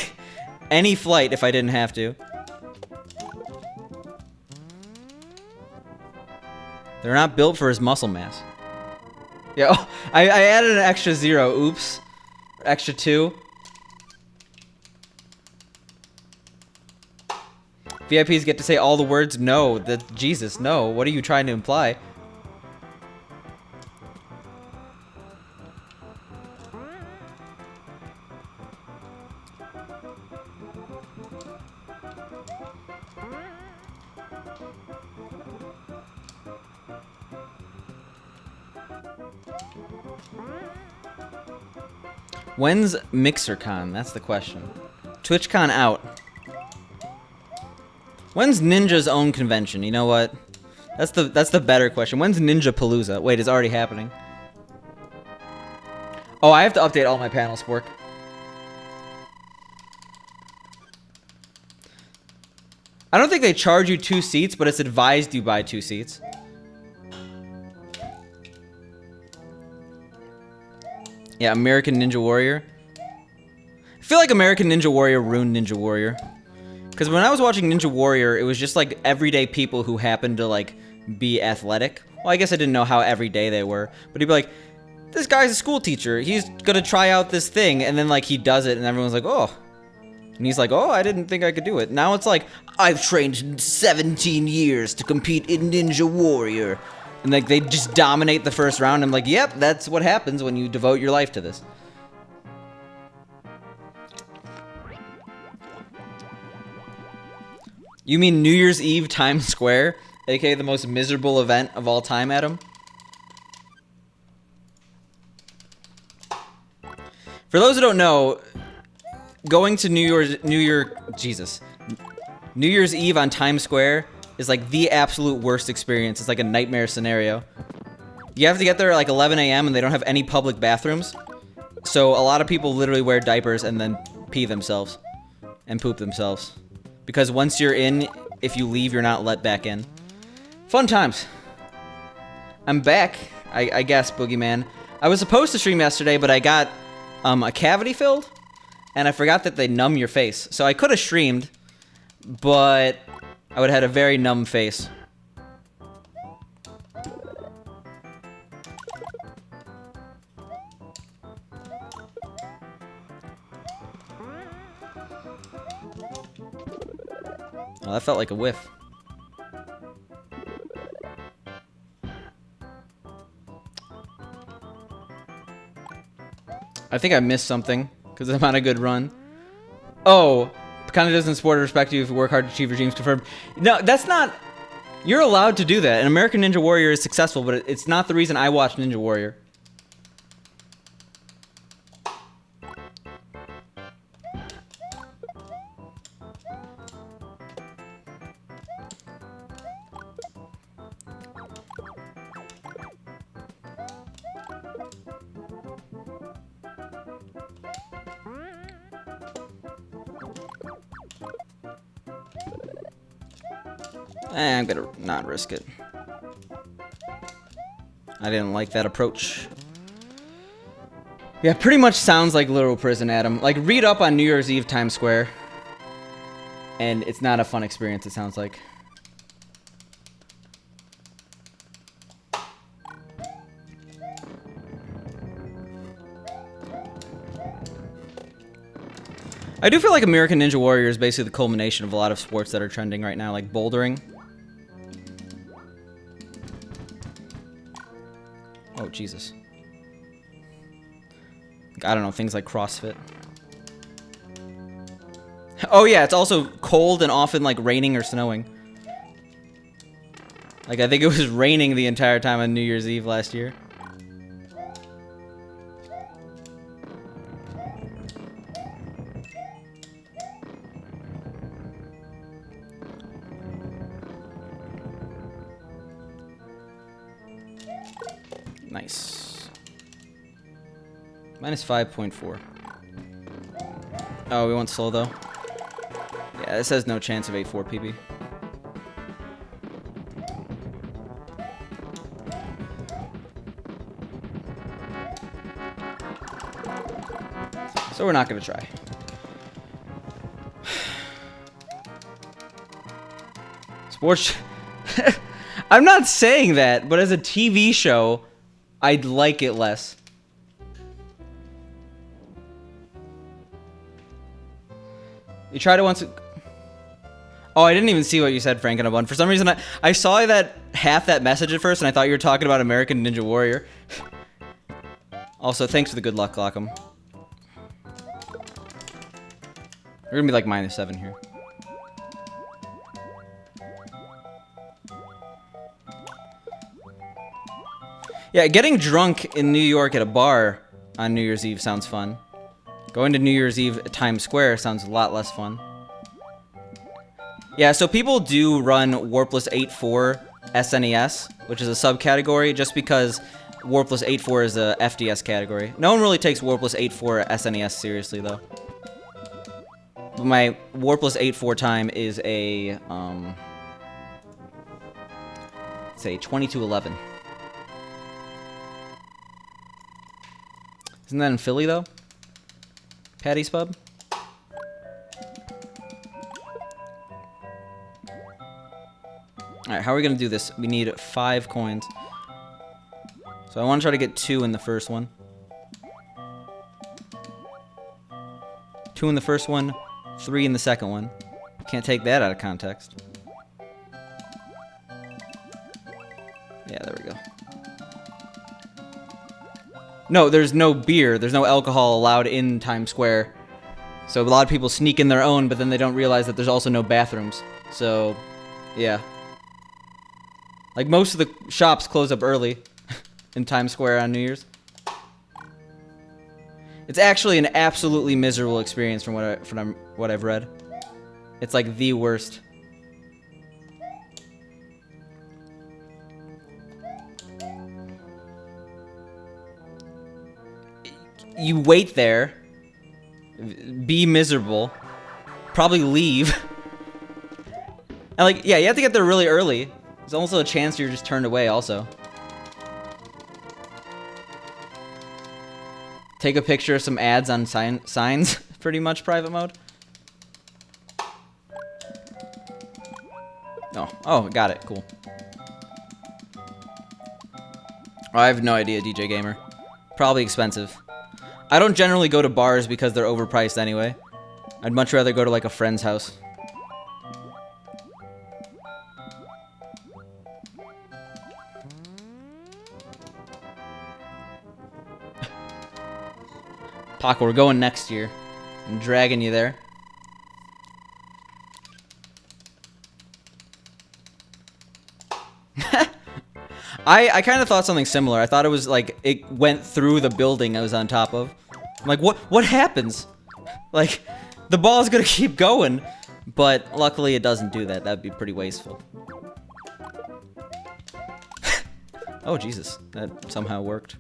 any flight if I didn't have to. They're not built for his muscle mass. Yeah, oh, I added an extra 0. Oops. Extra 2. VIPs get to say all the words no. Jesus, no. What are you trying to imply? When's MixerCon? That's the question. TwitchCon out. When's Ninja's own convention? You know what? That's the better question. When's Ninja Palooza? Wait, it's already happening. Oh, I have to update all my panels, Spork. I don't think they charge you 2 seats, but it's advised you buy 2 seats. Yeah, American Ninja Warrior. I feel like American Ninja Warrior ruined Ninja Warrior. Because when I was watching Ninja Warrior, it was just like everyday people who happened to like be athletic. Well, I guess I didn't know how everyday they were. But he'd be like, this guy's a school teacher. He's gonna try out this thing. And then like he does it and everyone's like, oh. And he's like, oh, I didn't think I could do it. Now it's like, I've trained 17 years to compete in Ninja Warrior. And like they just dominate the first round. I'm like, yep, that's what happens when you devote your life to this. You mean New Year's Eve Times Square, aka the most miserable event of all time, Adam? For those who don't know, going to New Year's Eve on Times Square is like the absolute worst experience. It's like a nightmare scenario. You have to get there at like 11 a.m. and they don't have any public bathrooms. So a lot of people literally wear diapers and then pee themselves and poop themselves. Because once you're in, if you leave, you're not let back in. Fun times. I'm back, I guess, Boogeyman. I was supposed to stream yesterday, but I got a cavity filled. And I forgot that they numb your face. So I could have streamed, but I would have had a very numb face. Oh, that felt like a whiff. I think I missed something, because I'm on a good run. Oh, kind of doesn't support or respect you if you work hard to achieve your dreams confirmed. No, that's not... You're allowed to do that. And American Ninja Warrior is successful, but it's not the reason I watch Ninja Warrior. I'm gonna not risk it. I didn't like that approach. Yeah, pretty much sounds like literal prison, Adam. Like, read up on New Year's Eve Times Square. And it's not a fun experience, it sounds like. I do feel like American Ninja Warrior is basically the culmination of a lot of sports that are trending right now, like bouldering. Oh, Jesus. I don't know, things like CrossFit. Oh yeah, it's also cold and often like raining or snowing. Like I think it was raining the entire time on New Year's Eve last year. Nice. Minus 5.4. Oh, we went slow though. Yeah, this has no chance of 8.4 PB. So we're not gonna try. Sports. I'm not saying that, but as a TV show, I'd like it less. You tried it once. Oh, I didn't even see what you said, Frank and a bun. For some reason, I saw that half that message at first, and I thought you were talking about American Ninja Warrior. Also, thanks for the good luck, Lockham. We're gonna be like -7 here. Yeah, getting drunk in New York at a bar on New Year's Eve sounds fun. Going to New Year's Eve at Times Square sounds a lot less fun. Yeah, so people do run Warpless 8.4 SNES, which is a subcategory, just because Warpless 8.4 is a FDS category. No one really takes Warpless 8.4 SNES seriously, though. But my Warpless 8.4 time is a, say 2211. Isn't that in Philly, though? Patty's Pub? Alright, how are we gonna do this? We need 5 coins. So I want to try to get 2 in the first one. 2 in the first one, 3 in the second one. Can't take that out of context. Yeah, there we go. No, there's no beer. There's no alcohol allowed in Times Square. So a lot of people sneak in their own, but then they don't realize that there's also no bathrooms. So, yeah. Like, most of the shops close up early in Times Square on New Year's. It's actually an absolutely miserable experience from what I've read. It's like the worst. You wait there, be miserable, probably leave. And like, yeah, you have to get there really early. There's also a chance you're just turned away also. Take a picture of some ads on signs, pretty much private mode. Oh, got it, cool. Oh, I have no idea, DJ Gamer. Probably expensive. I don't generally go to bars because they're overpriced anyway. I'd much rather go to like a friend's house. Paco, we're going next year. I'm dragging you there. I kind of thought something similar. I thought it was like it went through the building I was on top of. I'm like, what happens? Like, the ball is gonna keep going, but luckily it doesn't do that. That'd be pretty wasteful. Oh Jesus, that somehow worked.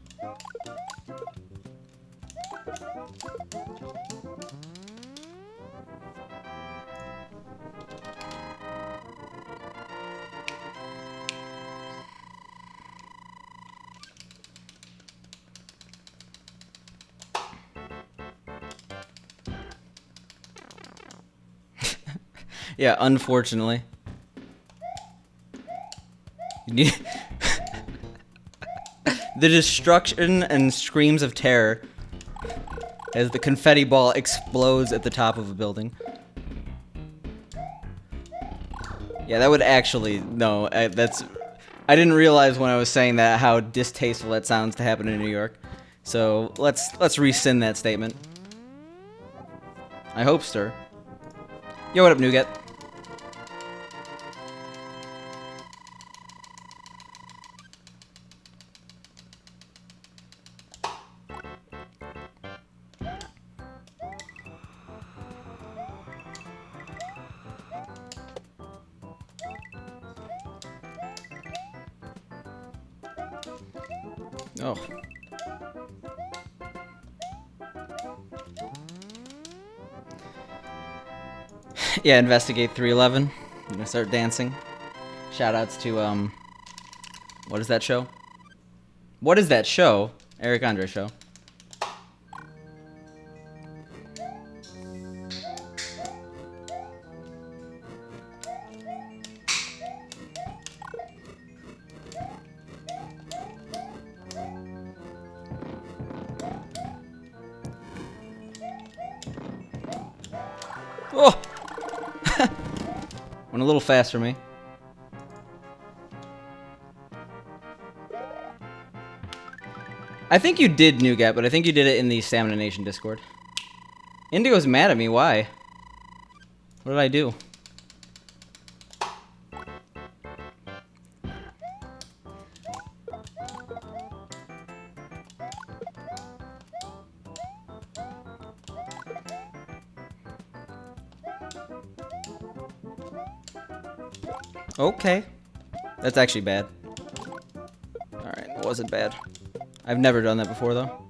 Yeah, unfortunately. The destruction and screams of terror as the confetti ball explodes at the top of a building. Yeah, that would actually... No, that's... I didn't realize when I was saying that how distasteful that sounds to happen in New York. So, let's rescind that statement. I hope, sir. Yo, what up, Nougat? Oh. Yeah, investigate 311. I'm gonna start dancing. Shoutouts to what is that show? What is that show? Eric Andre show. Oh! Went a little fast for me. I think you did Nougat, but I think you did it in the Stamina Nation Discord. Indigo's mad at me. Why? What did I do? Okay. That's actually bad. Alright, it wasn't bad. I've never done that before, though.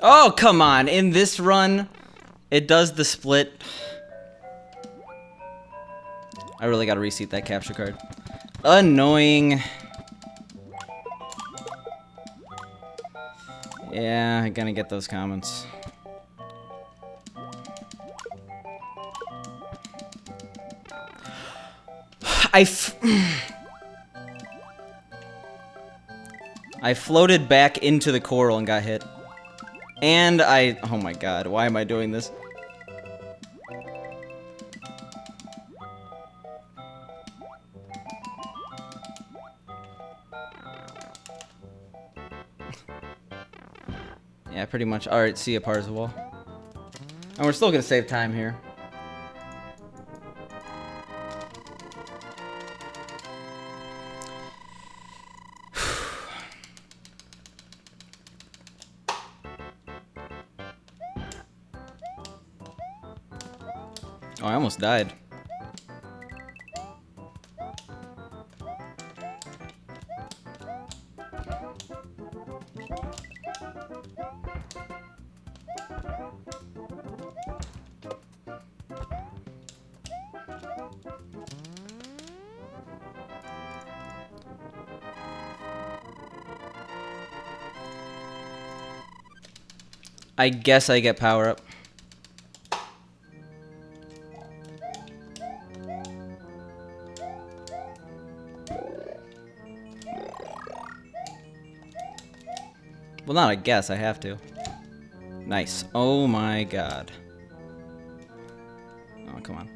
Oh, come on. In this run, it does the split. I really gotta reseat that capture card. Annoying. Yeah, I'm gonna get those comments. I floated back into the coral and got hit. And oh my god, why am I doing this? Yeah, pretty much. Alright, see ya, Parzival. And we're still gonna save time here. Oh, I almost died. I guess I get power up. Well, not I guess, I have to. Nice. Oh my god. Oh, come on.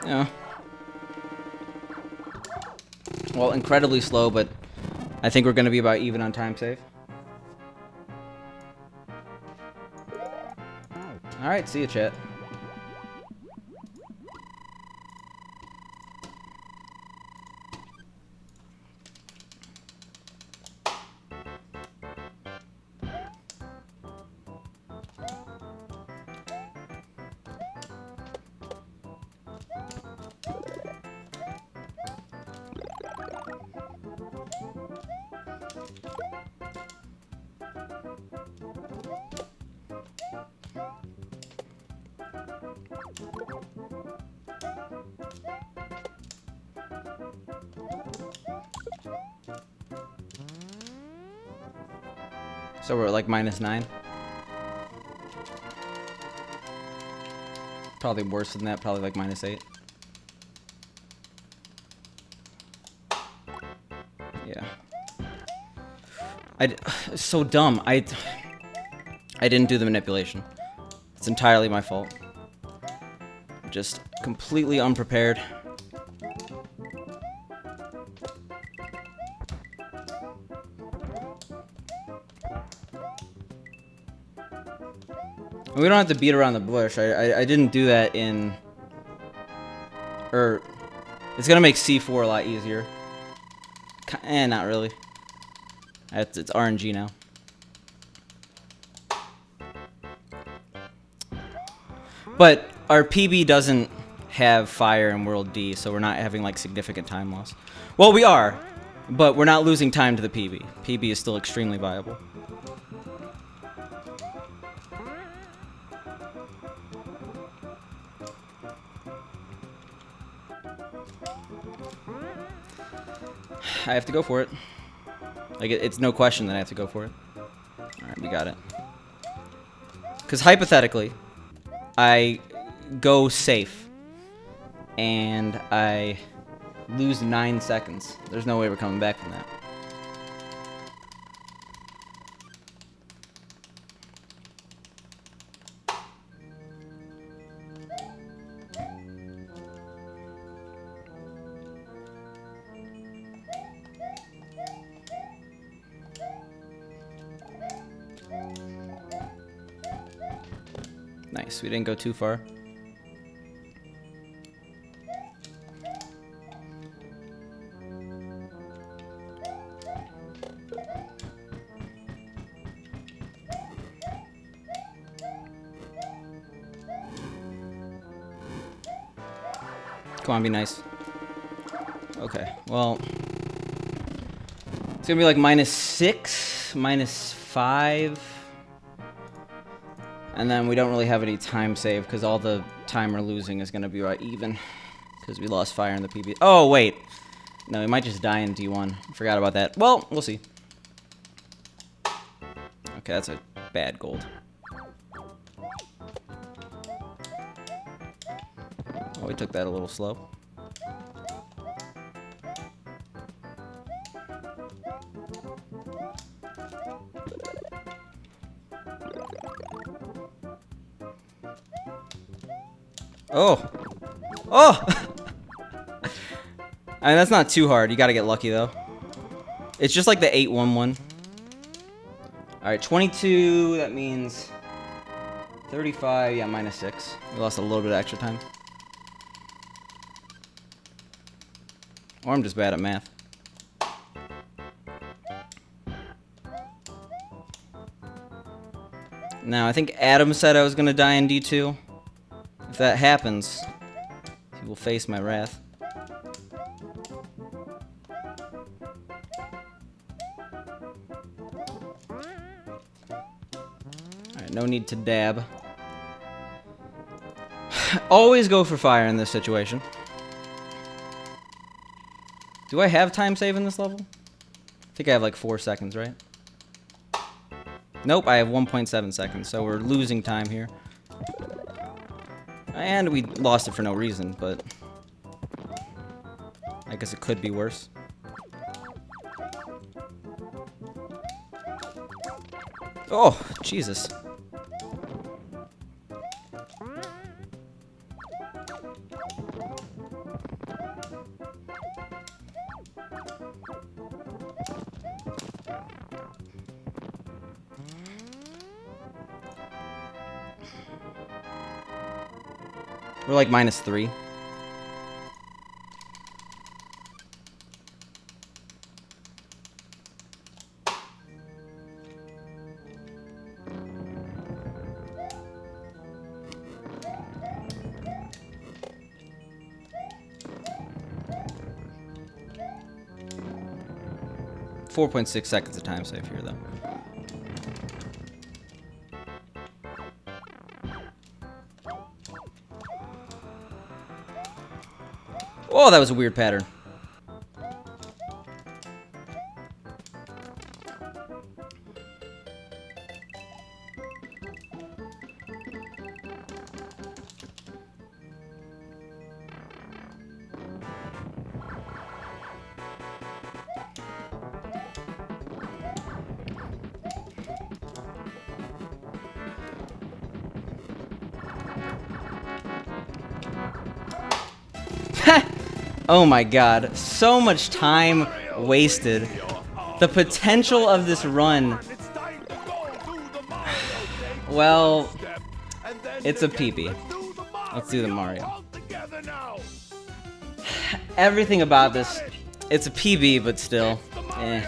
Yeah. Well, incredibly slow, but I think we're going to be about even on time save. Alright, see you, chat. So we're at like -9. Probably worse than that, probably like -8. Yeah. It's so dumb. I didn't do the manipulation. It's entirely my fault. Just completely unprepared. We don't have to beat around the bush. I didn't do that in... it's gonna make C4 a lot easier. Not really. It's RNG now. But our PB doesn't have fire in World D, so we're not having like significant time loss. Well, we are, but we're not losing time to the PB. PB is still extremely viable. I have to go for it. Like, it's no question that I have to go for it. Alright, we got it. Because hypothetically, I go safe, and I lose 9 seconds. There's no way we're coming back from that. Nice, we didn't go too far. Come on, be nice. Okay, well, it's gonna be like -6, -5. And then we don't really have any time save because all the time we're losing is going to be right even because we lost fire in the PB. Oh, wait. No, we might just die in D1. Forgot about that. Well, we'll see. Okay, that's a bad gold. Oh, we took that a little slow. Oh! Oh! I mean, that's not too hard. You gotta get lucky, though. It's just like the 8-1-1. Alright, 22, that means 35, yeah, -6. We lost a little bit of extra time. Or I'm just bad at math. Now, I think Adam said I was gonna die in D2. If that happens, he will face my wrath. Alright, no need to dab. Always go for fire in this situation. Do I have time save in this level? I think I have like 4 seconds, right? Nope, I have 1.7 seconds, so we're losing time here. And we lost it for no reason, but I guess it could be worse. Oh, Jesus. We're like -3. .6 seconds of time save here, though. Oh, that was a weird pattern. Oh my god, so much time wasted. The potential of this run. Well, it's a PB. Let's do the Mario. Everything about this, it's a PB, but still, eh.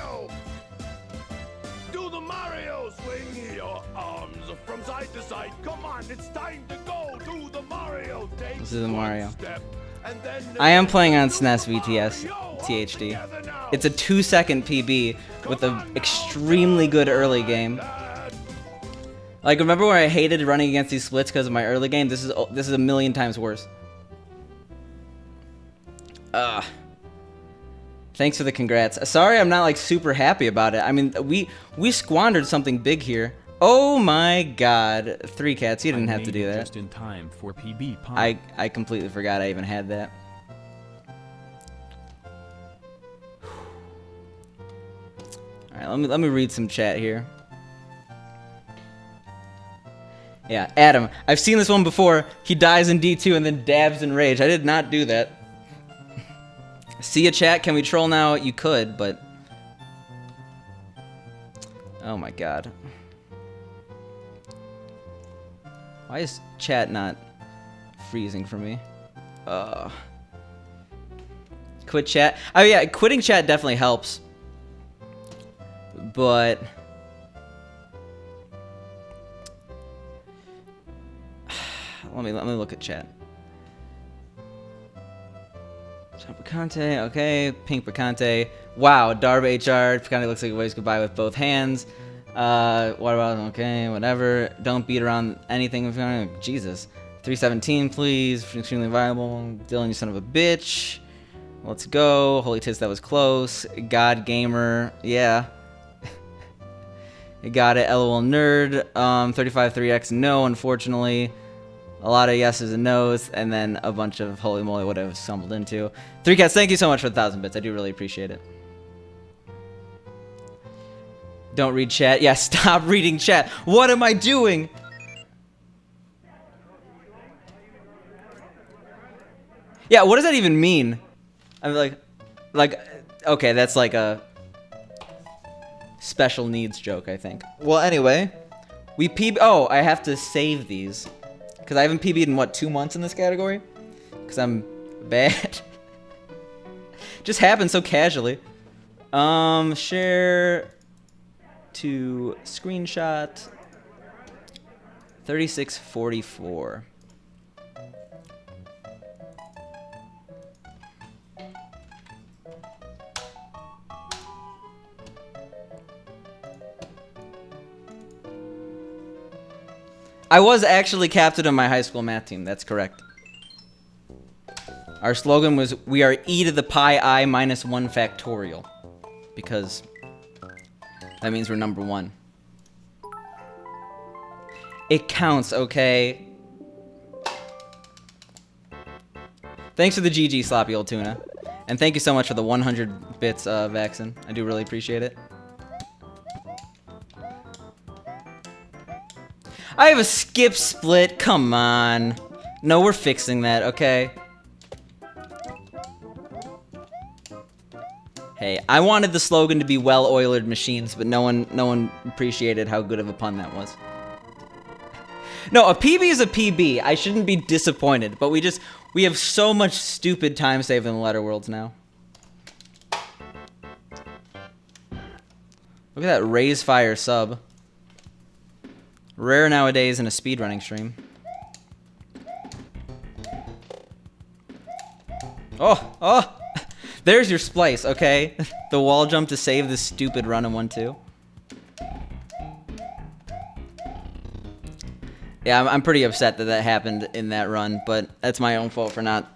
Do the Mario, swing your arms from side to side. Come on, it's time to go. Do the Mario. This is the Mario. I am playing on SNES VTS THD. It's a 2-second PB with an extremely good early game. Like, remember when I hated running against these splits because of my early game? This is a million times worse. Thanks for the congrats. Sorry I'm not like super happy about it. I mean, we squandered something big here. Oh my god. 3 cats, you didn't have to do that. Just in time for PB pump. I completely forgot I even had that. Alright, let me read some chat here. Yeah, Adam. I've seen this one before. He dies in D2 and then dabs in rage. I did not do that. See ya, chat. Can we troll now? You could, but... Oh my god. Why is chat not freezing for me? Quit chat. Oh yeah, quitting chat definitely helps. But... let me look at chat. Picante, okay. Pink Picante. Wow, Darb HR. Picante looks like he waves goodbye with both hands. What about, okay, whatever. Don't beat around anything. Jesus. 317, please. Extremely viable. Dylan, you son of a bitch. Let's go. Holy tits, that was close. God Gamer. Yeah. You got it. LOL Nerd. 35-3X. No, unfortunately. A lot of yeses and nos, and then a bunch of holy moly what I've stumbled into. 3 cats, thank you so much for the 1,000 bits. I do really appreciate it. Don't read chat. Yeah, stop reading chat. What am I doing? Yeah, what does that even mean? I'm like, okay, that's like a special needs joke, I think. Well, anyway, we oh, I have to save these. Because I haven't PB'd in, what, 2 months in this category? Because I'm bad. Just happened so casually. Share to screenshot. 3644. I was actually captain of my high school math team. That's correct. Our slogan was, we are e to the pi I minus 1 factorial. Because that means we're number 1. It counts, okay? Thanks for the GG, sloppy old tuna. And thank you so much for the 100 bits, Vaxen. I do really appreciate it. I have a skip split. Come on. No, we're fixing that, okay? Hey, I wanted the slogan to be well-oiled machines, but no one appreciated how good of a pun that was. No, a PB is a PB. I shouldn't be disappointed, but we have so much stupid time save in the letter worlds now. Look at that Raise Fire sub. Rare nowadays in a speedrunning stream. Oh! There's your splice, okay? The wall jump to save this stupid run in 1-2. Yeah, I'm pretty upset that that happened in that run, but that's my own fault for not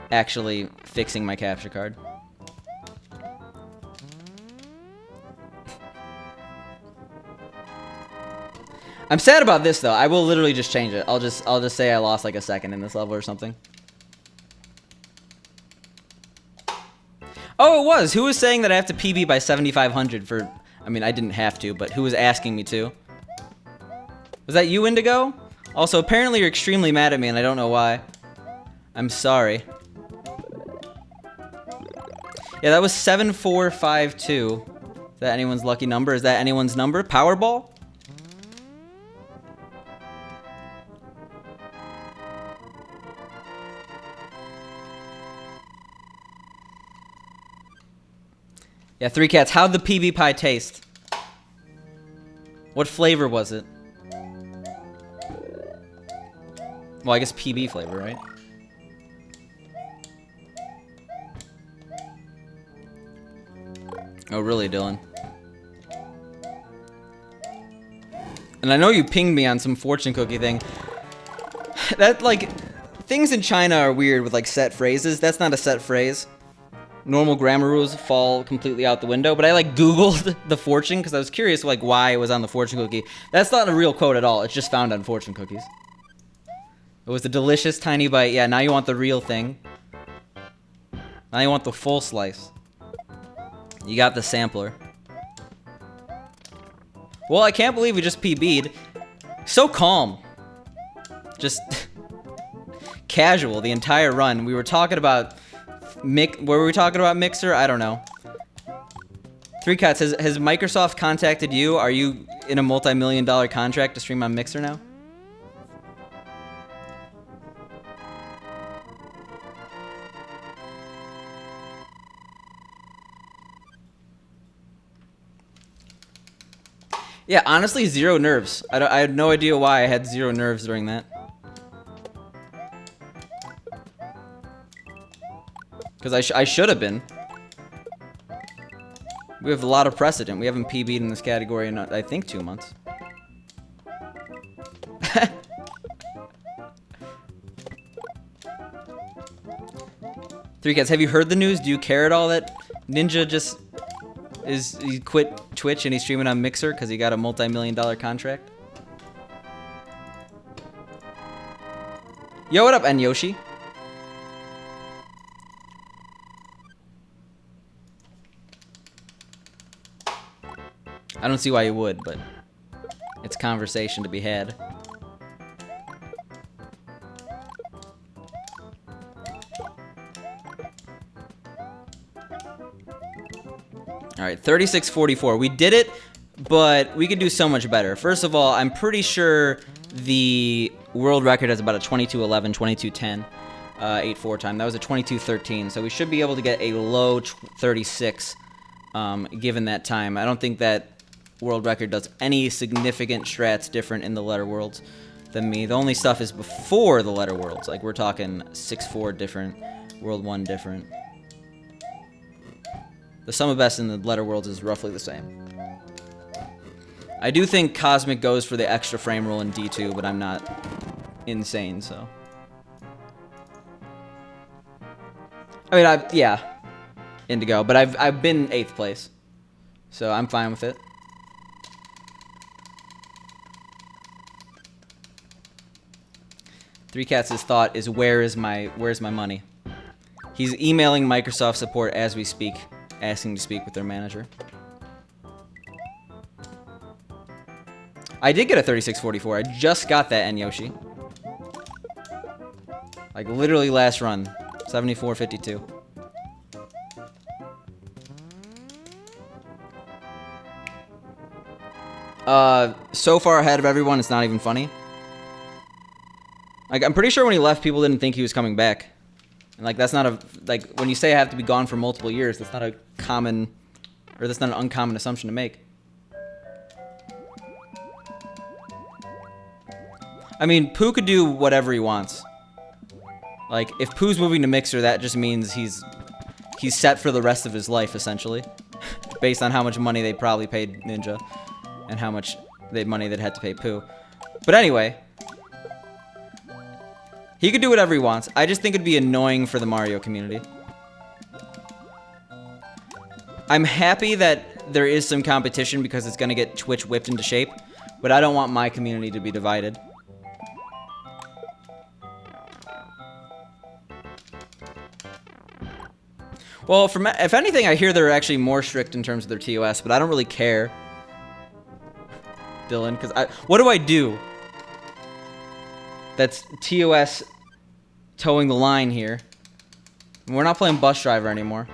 actually fixing my capture card. I'm sad about this though. I will literally just change it. I'll just say I lost like a second in this level or something. Oh, it was. Who was saying that I have to PB by 7,500 for... I mean, I didn't have to, but who was asking me to? Was that you, Indigo? Also, apparently you're extremely mad at me, and I don't know why. I'm sorry. Yeah, that was 7452. Is that anyone's lucky number? Is that anyone's number? Powerball? Yeah, 3 cats. How'd the PB pie taste? What flavor was it? Well, I guess PB flavor, right? Oh, really, Dylan? And I know you pinged me on some fortune cookie thing. That, like, Things in China are weird with like set phrases. That's not a set phrase. Normal grammar rules fall completely out the window, but I like Googled the fortune because I was curious like why it was on the fortune cookie. That's not a real quote at all. It's just found on fortune cookies. It was a delicious tiny bite. Yeah, now you want the real thing. Now you want the full slice. You got the sampler. Well, I can't believe we just PB'd. So calm. Just casual the entire run. We were talking about what were we talking about, Mixer? I don't know. 3 Cuts, has Microsoft contacted you? Are you in a multi-million-dollar contract to stream on Mixer now? Yeah, honestly, 0 nerves. I had no idea why I had 0 nerves during that. Because I should have been. We have a lot of precedent. We haven't PB'd in this category in, I think, 2 months. 3 Cats, have you heard the news? Do you care at all that Ninja just he quit Twitch and he's streaming on Mixer because he got a multi-million-dollar contract? Yo, what up, Yoshi? I don't see why you would, but it's conversation to be had. Alright, 36:44. We did it, but we could do so much better. First of all, I'm pretty sure the world record has about a 22:11, 22:10 8-4 time. That was a 22:13, so we should be able to get a low 36 given that time. I don't think that world record does any significant strats different in the letter worlds than me. The only stuff is before the letter worlds. Like, we're talking 6-4 different, world 1 different. The sum of best in the letter worlds is roughly the same. I do think Cosmic goes for the extra frame rule in D2, but I'm not insane, so. I mean, yeah, Indigo, but I've been 8th place, so I'm fine with it. Three Cats' thought is where's my money? He's emailing Microsoft support as we speak, asking to speak with their manager. I did get a 36:44. I just got that, Yoshi. Like literally last run, 74:52. So far ahead of everyone, it's not even funny. Like, I'm pretty sure when he left, people didn't think he was coming back. And, like, that's not a... Like, when you say I have to be gone for multiple years, that's not a common... Or that's not an uncommon assumption to make. I mean, Pooh could do whatever he wants. Like, if Pooh's moving to Mixer, that just means he's set for the rest of his life, essentially. Based on how much money they probably paid Ninja. And how much money they'd had to pay Pooh. But anyway... He could do whatever he wants. I just think it'd be annoying for the Mario community. I'm happy that there is some competition because it's going to get Twitch whipped into shape, but I don't want my community to be divided. Well, if anything, I hear they're actually more strict in terms of their TOS, but I don't really care, Dylan, because what do I do? That's TOS towing the line here. We're not playing Bus Driver anymore.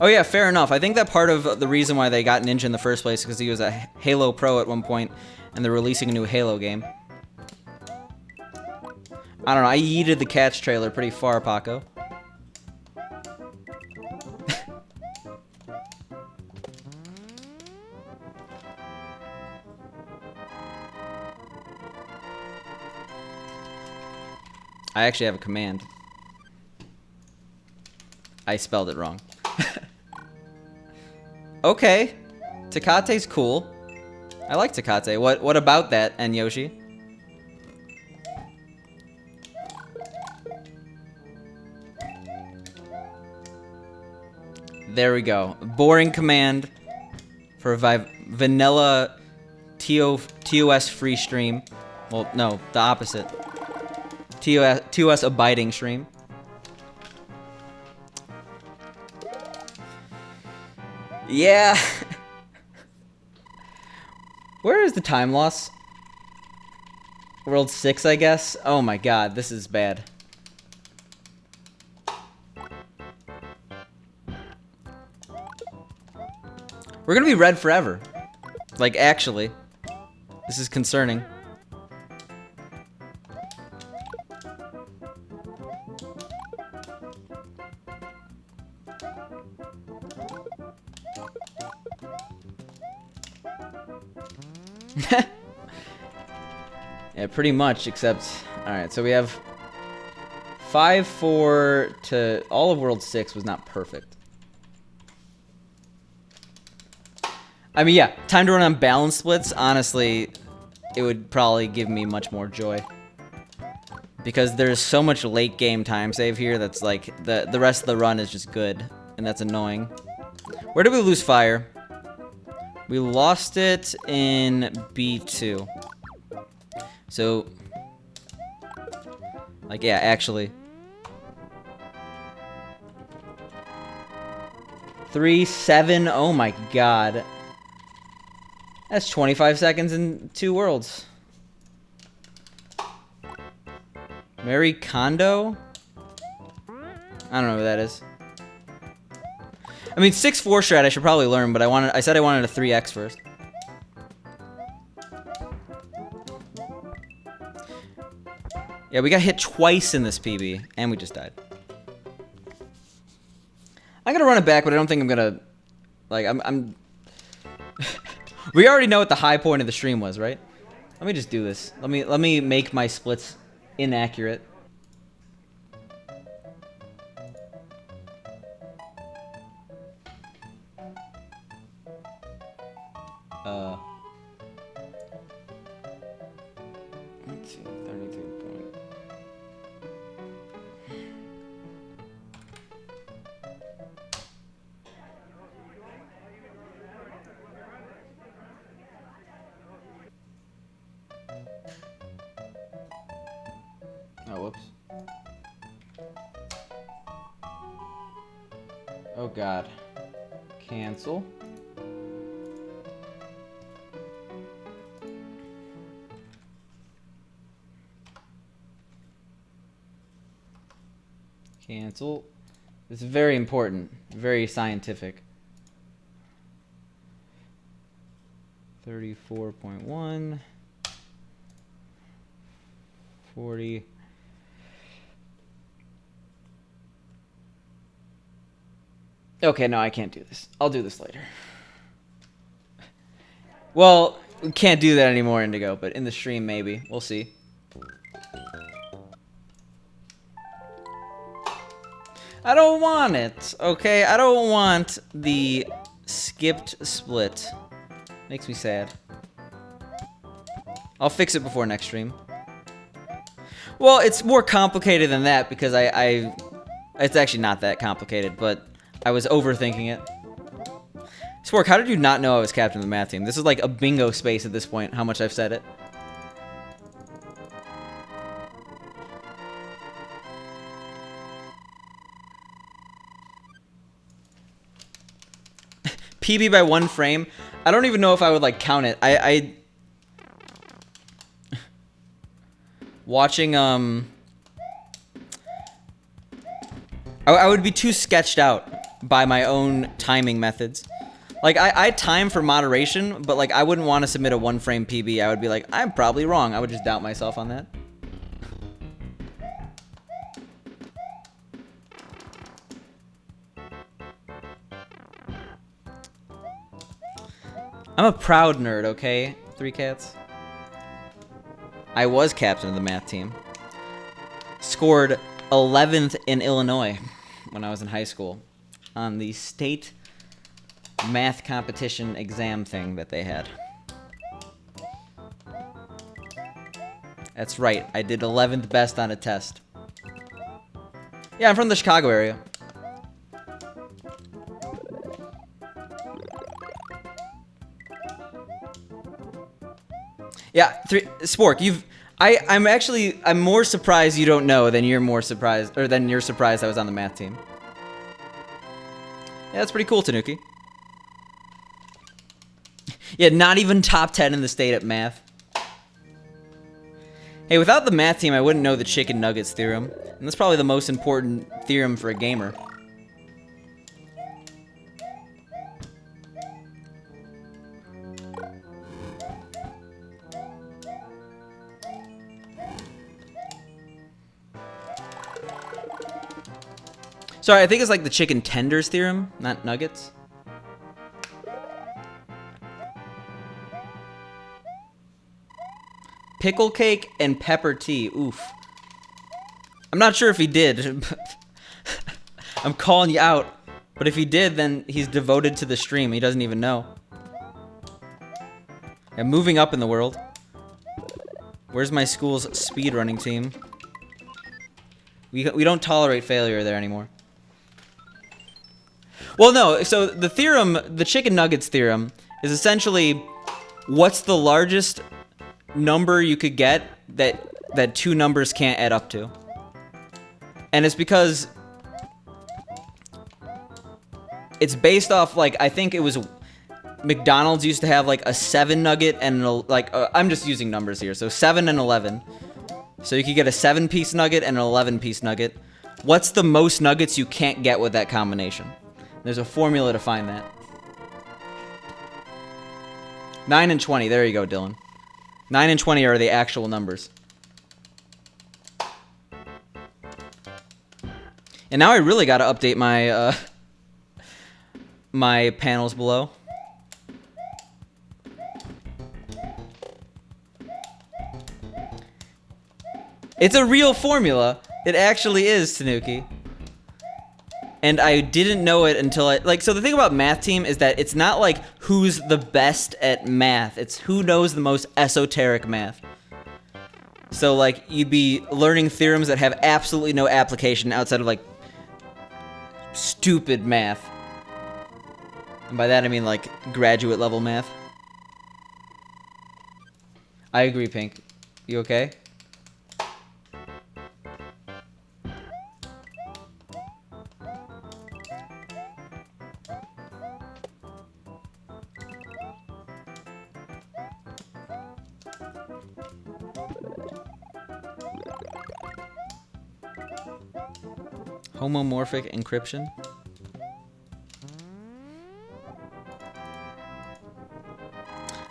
Oh yeah, fair enough. I think that part of the reason why they got Ninja in the first place is because he was a Halo Pro at one point, and they're releasing a new Halo game. I don't know, I yeeted the Cats trailer pretty far, Paco. I actually have a command. I spelled it wrong. Okay. Tekate's cool. I like Tekate. What about that, Yoshi? There we go. Boring command for vanilla TOS free stream. Well, no, the opposite. TOS abiding stream. Yeah. Where is the time loss? World 6, I guess. Oh my god, this is bad. We're gonna be red forever. Like, actually. This is concerning. Yeah, pretty much, except... Alright, so we have 5-4 to... All of World 6 was not perfect. I mean, yeah, time to run on balance splits, honestly, it would probably give me much more joy. Because there's so much late game time save here that's like, the rest of the run is just good, and that's annoying. Where did we lose fire? We lost it in B2. So, like, yeah, actually. 3-7, oh my god. That's 25 seconds in 2 worlds. Mary Kondo? I don't know who that is. I mean, 6-4 strat I should probably learn, but I said I wanted a 3x first. Yeah, we got hit twice in this PB, and we just died. I'm gonna run it back, but I don't think I'm gonna... Like, I'm... We already know what the high point of the stream was, right? Let me just do this. Let me make my splits inaccurate. Let's see, 32 point. Oh, whoops. Oh god. Cancel. Cancel. This is very important. Very scientific. 34.1. 40. Okay, no, I can't do this. I'll do this later. Well, we can't do that anymore, Indigo, but in the stream, maybe. We'll see. I don't want it, okay? I don't want the skipped split. Makes me sad. I'll fix it before next stream. Well, it's more complicated than that because it's actually not that complicated, but I was overthinking it. Spork, how did you not know I was captain of the math team? This is like a bingo space at this point, how much I've said it. PB by 1 frame. I don't even know if I would like count it. Watching I would be too sketched out by my own timing methods. Like I time for moderation, but like I wouldn't want to submit a 1 frame PB. I would be like, I'm probably wrong. I would just doubt myself on that. I'm a proud nerd, okay? 3 cats. I was captain of the math team. Scored 11th in Illinois when I was in high school on the state math competition exam thing that they had. That's right, I did 11th best on a test. Yeah, I'm from the Chicago area. Yeah, Spork, I'm more surprised you don't know than you're more surprised, or than you're surprised I was on the math team. Yeah, that's pretty cool, Tanuki. Yeah, not even top 10 in the state at math. Hey, without the math team, I wouldn't know the chicken nuggets theorem. And that's probably the most important theorem for a gamer. Sorry, I think it's like the chicken tenders theorem, not nuggets. Pickle cake and pepper tea. Oof. I'm not sure if he did. I'm calling you out. But if he did, then he's devoted to the stream. He doesn't even know. Yeah, moving up in the world. Where's my school's speedrunning team? We don't tolerate failure there anymore. Well, no. So the theorem, the chicken nuggets theorem, is essentially what's the largest number you could get that two numbers can't add up to. And it's because it's based off, like, I think it was McDonald's used to have like a 7 nugget and I'm just using numbers here. So 7 and 11. So you could get a 7-piece nugget and an 11-piece nugget. What's the most nuggets you can't get with that combination? There's a formula to find that. 9 and 20. There you go, Dylan. 9 and 20 are the actual numbers. And now I really got to update my my panels below. It's a real formula. It actually is, Tanuki. And I didn't know it until so the thing about math team is that it's not like who's the best at math. It's who knows the most esoteric math. So like you'd be learning theorems that have absolutely no application outside of like stupid math. And by that I mean like graduate level math. I agree, Pink. You okay? Homomorphic encryption.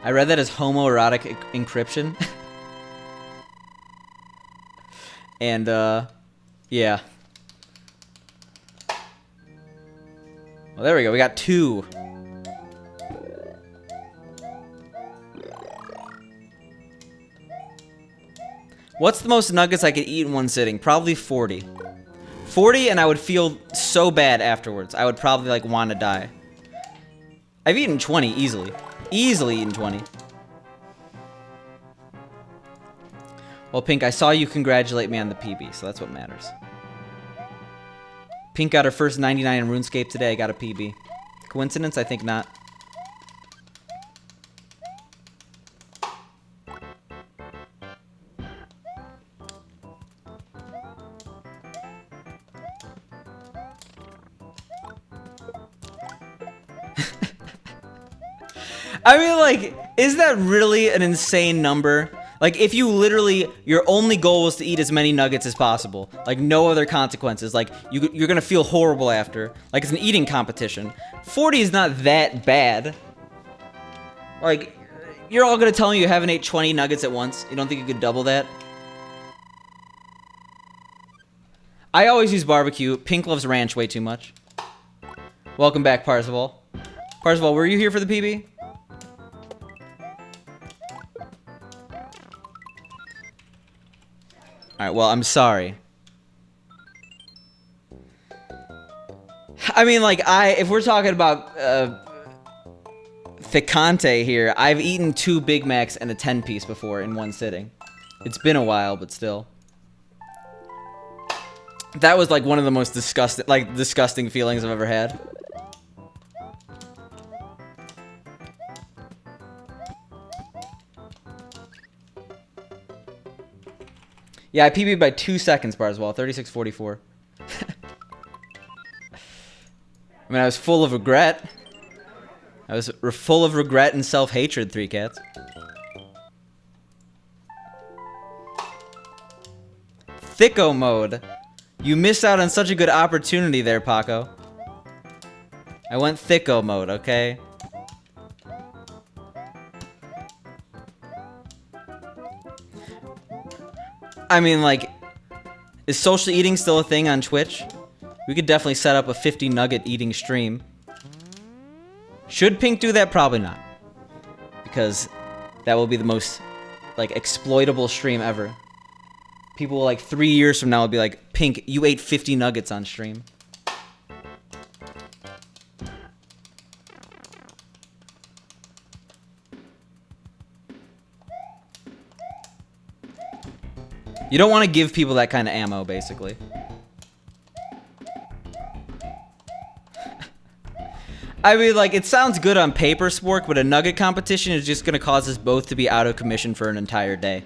I read that as homoerotic encryption. And, yeah. Well, there we go. We got 2. What's the most nuggets I could eat in one sitting? Probably 40. 40 and I would feel so bad afterwards. I would probably like want to die. I've eaten 20 easily. Easily eaten 20. Well, Pink, I saw you congratulate me on the PB, so that's what matters. Pink got her first 99 in RuneScape today. I got a PB. Coincidence? I think not. I mean, like, is that really an insane number? Like, if you literally, your only goal was to eat as many nuggets as possible, like, no other consequences, like, you're gonna feel horrible after. Like, it's an eating competition. 40 is not that bad. Like, you're all gonna tell me you haven't ate 20 nuggets at once? You don't think you could double that? I always use barbecue. Pink loves ranch way too much. Welcome back, Parzival. Parzival, were you here for the PB? Alright, well, I'm sorry. I mean, like, if we're talking about, Thicante here, I've eaten 2 Big Macs and a 10-piece before in one sitting. It's been a while, but still. That was, like, one of the most disgusting feelings I've ever had. Yeah, I PB'd by 2 seconds, Barzwell. 36:44. I mean, I was full of regret. I was full of regret and self-hatred, Three Cats. Thicko mode. You missed out on such a good opportunity there, Paco. I went thicko mode, okay? I mean, like, is social eating still a thing on Twitch? We could definitely set up a 50 nugget eating stream. Should Pink do that? Probably not. Because that will be the most, like, exploitable stream ever. People, like, 3 years from now will be like, Pink, you ate 50 nuggets on stream. You don't want to give people that kind of ammo, basically. I mean, like, it sounds good on paper, Spork, but a nugget competition is just going to cause us both to be out of commission for an entire day.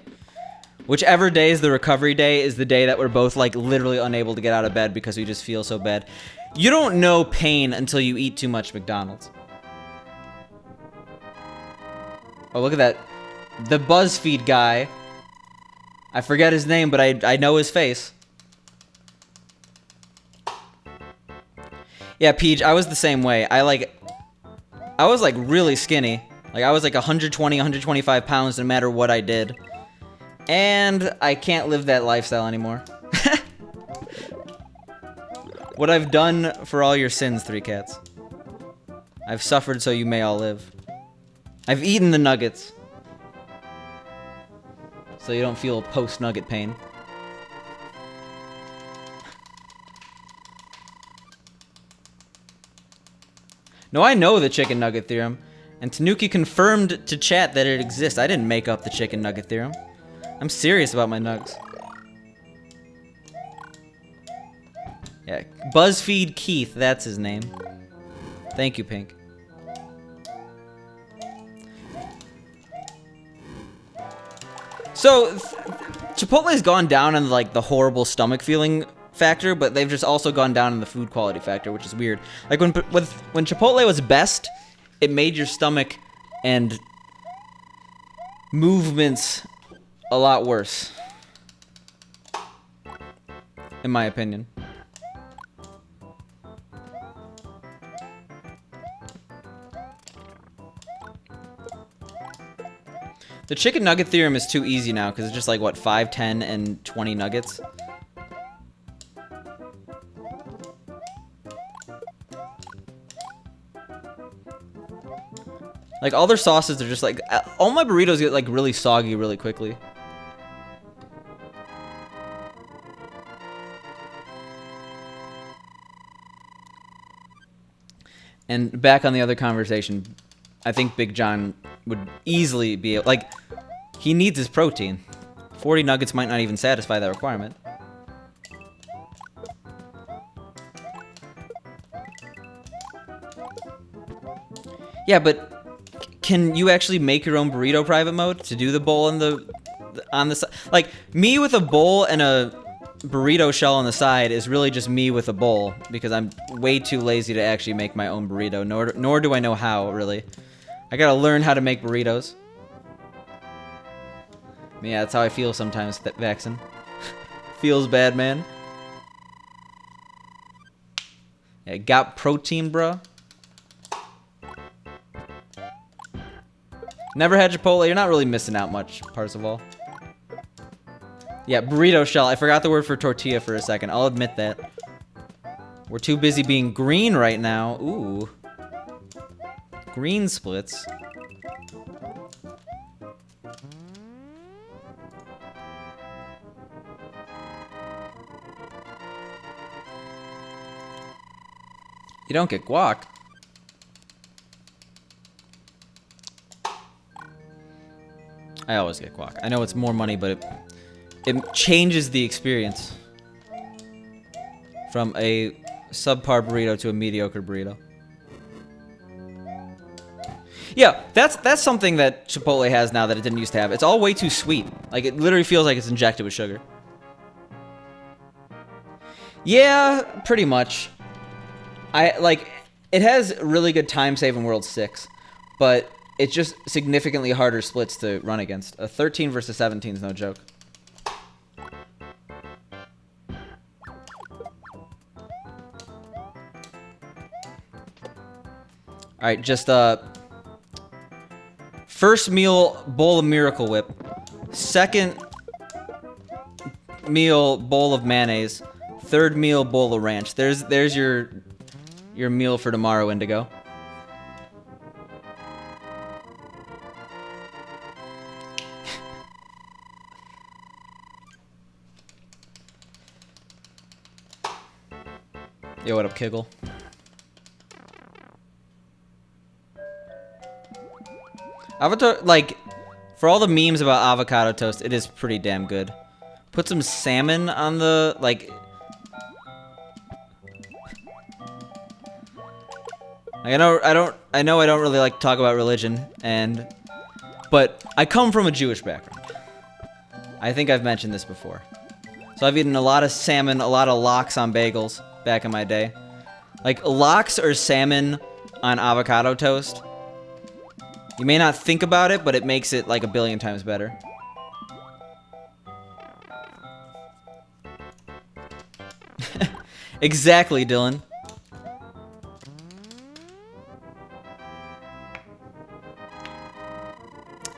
Whichever day is the recovery day is the day that we're both, like, literally unable to get out of bed because we just feel so bad. You don't know pain until you eat too much McDonald's. Oh, look at that. The BuzzFeed guy. I forget his name, but I know his face. Yeah, Peach, I was the same way. I was, like, really skinny. Like, I was, like, 120, 125 pounds no matter what I did. And I can't live that lifestyle anymore. What I've done for all your sins, Three Cats. I've suffered so you may all live. I've eaten the nuggets. So you don't feel post-nugget pain. No, I know the chicken nugget theorem. And Tanuki confirmed to chat that it exists. I didn't make up the chicken nugget theorem. I'm serious about my nugs. Yeah, BuzzFeed Keith, that's his name. Thank you, Pink. So, Chipotle's gone down in, like, the horrible stomach feeling factor, but they've just also gone down in the food quality factor, which is weird. Like, when Chipotle was best, it made your stomach and movements a lot worse. In my opinion. The chicken nugget theorem is too easy now, because it's just like, what, 5, 10, and 20 nuggets? Like, all their sauces are just like... all my burritos get, like, really soggy really quickly. And back on the other conversation, I think Big John would easily be... like, he needs his protein. 40 nuggets might not even satisfy that requirement. Yeah, but... can you actually make your own burrito private mode to do the bowl and on the side? Like, me with a bowl and a burrito shell on the side is really just me with a bowl, because I'm way too lazy to actually make my own burrito, nor do I know how, really. I gotta learn how to make burritos. Yeah, that's how I feel sometimes, Vaxen. Feels bad, man. Yeah, got protein, bro. Never had Chipotle. You're not really missing out much, Parzival. Yeah, burrito shell. I forgot the word for tortilla for a second. I'll admit that. We're too busy being green right now. Ooh. Green splits. You don't get guac. I always get guac. I know it's more money, but it changes the experience from a subpar burrito to a mediocre burrito. Yeah, that's something that Chipotle has now that it didn't used to have. It's all way too sweet. Like, it literally feels like it's injected with sugar. Yeah, pretty much. It has really good time save in World 6, but it's just significantly harder splits to run against. A 13 versus 17 is no joke. Alright, just first meal, bowl of Miracle Whip. Second meal, bowl of mayonnaise. Third meal, bowl of ranch. There's your meal for tomorrow, Indigo. Yo, what up, Kiggle? Avocado, like, for all the memes about avocado toast, it is pretty damn good. Put some salmon on the, like... I know I don't really like to talk about religion, but I come from a Jewish background. I think I've mentioned this before. So I've eaten a lot of salmon, a lot of lox on bagels back in my day. Like, lox or salmon on avocado toast. You may not think about it, but it makes it like a billion times better. Exactly, Dylan.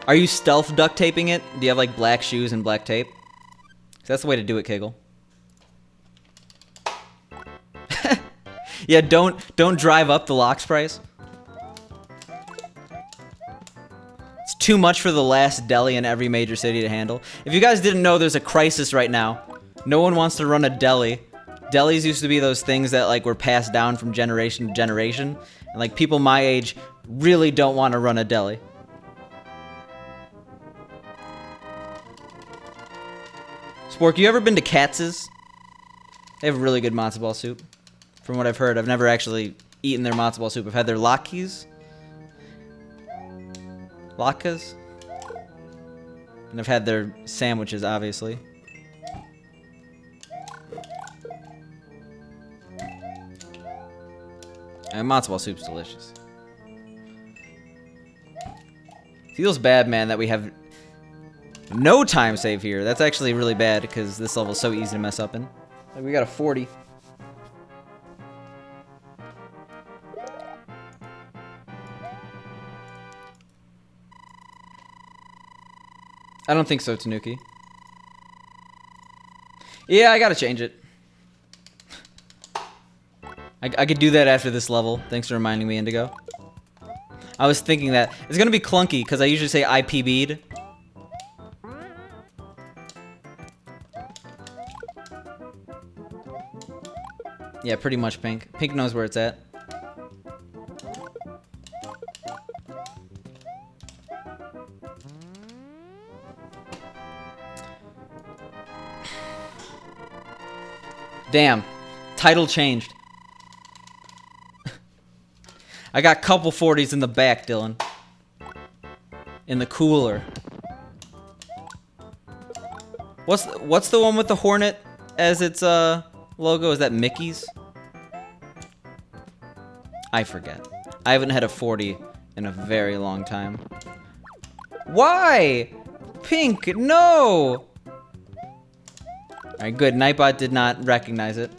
Are you stealth duct taping it? Do you have like black shoes and black tape? 'Cause that's the way to do it, Kegel. Yeah, don't drive up the lox price. It's too much for the last deli in every major city to handle. If you guys didn't know, there's a crisis right now. No one wants to run a deli. Delis used to be those things that like were passed down from generation to generation, and like people my age really don't want to run a deli. Spork, you ever been to Katz's? They have really good matzo ball soup. From what I've heard, I've never actually eaten their matzo ball soup. I've had their latkes. Latkes? And I've had their sandwiches, obviously. And matzo ball soup's delicious. Feels bad, man, that we have no time save here. That's actually really bad because this level's so easy to mess up in. Like, we got a 40. I don't think so, Tanuki. Yeah, I gotta change it. I could do that after this level. Thanks for reminding me, Indigo. I was thinking that. It's gonna be clunky, because I usually say IPB'd. Yeah, pretty much Pink. Pink knows where it's at. Damn. Title changed. I got couple 40s in the back, Dylan. In the cooler. What's the one with the hornet as its logo? Is that Mickey's? I forget. I haven't had a 40 in a very long time. Why? Pink, no! Alright, good. Nightbot did not recognize it.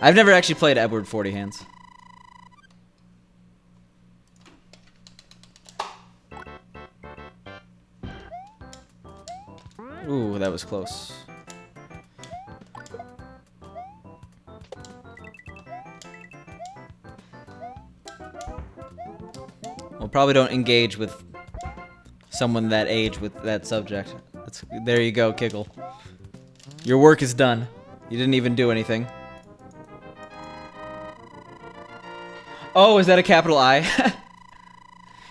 I've never actually played Edward 40 Hands. Ooh, that was close. Well, probably don't engage with someone that age with that subject. There you go, Kickle. Your work is done. You didn't even do anything. Oh, is that a capital I?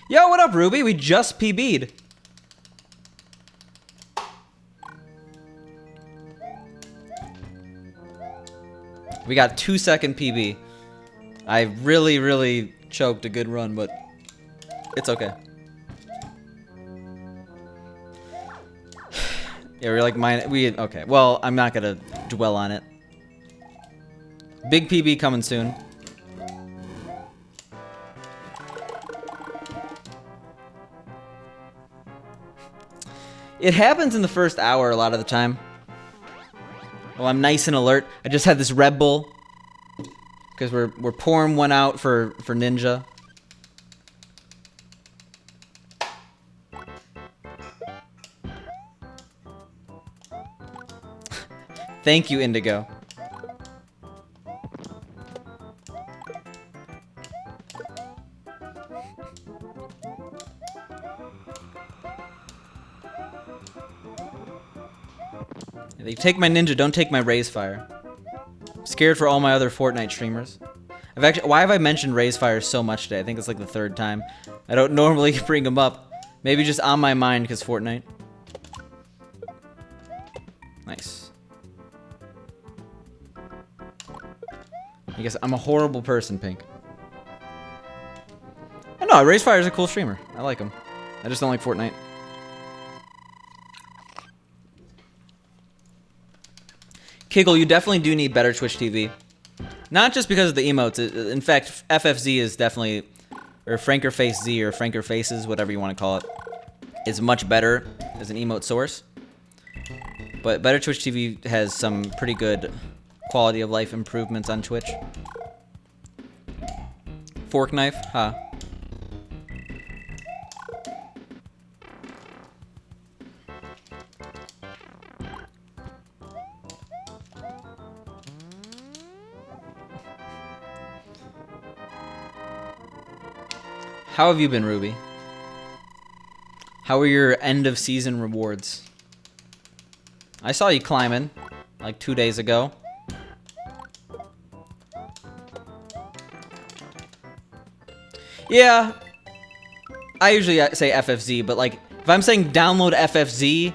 Yo, what up, Ruby? We just PB'd. We got 2-second PB. I really, really choked a good run, but it's okay. Yeah, we're like okay. Well, I'm not gonna dwell on it. Big PB coming soon. It happens in the first hour a lot of the time. Well, I'm nice and alert. I just had this Red Bull because we're pouring one out for Ninja. Thank you, Indigo. They take my Ninja, don't take my Raise Fire. I'm scared for all my other Fortnite streamers. Why have I mentioned Raise Fire so much today? I think it's like the 3rd time. I don't normally bring them up. Maybe just on my mind because Fortnite. Nice. I guess I'm a horrible person, Pink. I know, Raise Fire is a cool streamer. I like him. I just don't like Fortnite. Kiggle, you definitely do need better Twitch TV. Not just because of the emotes. In fact, FFZ is definitely, or Franker Face Z, or Franker Faces, whatever you want to call it, is much better as an emote source. But better Twitch TV has some pretty good quality of life improvements on Twitch. Fork knife, huh? How have you been, Ruby? How are your end of season rewards? I saw you climbing like 2 days ago. Yeah, I usually say FFZ, but like if I'm saying download FFZ,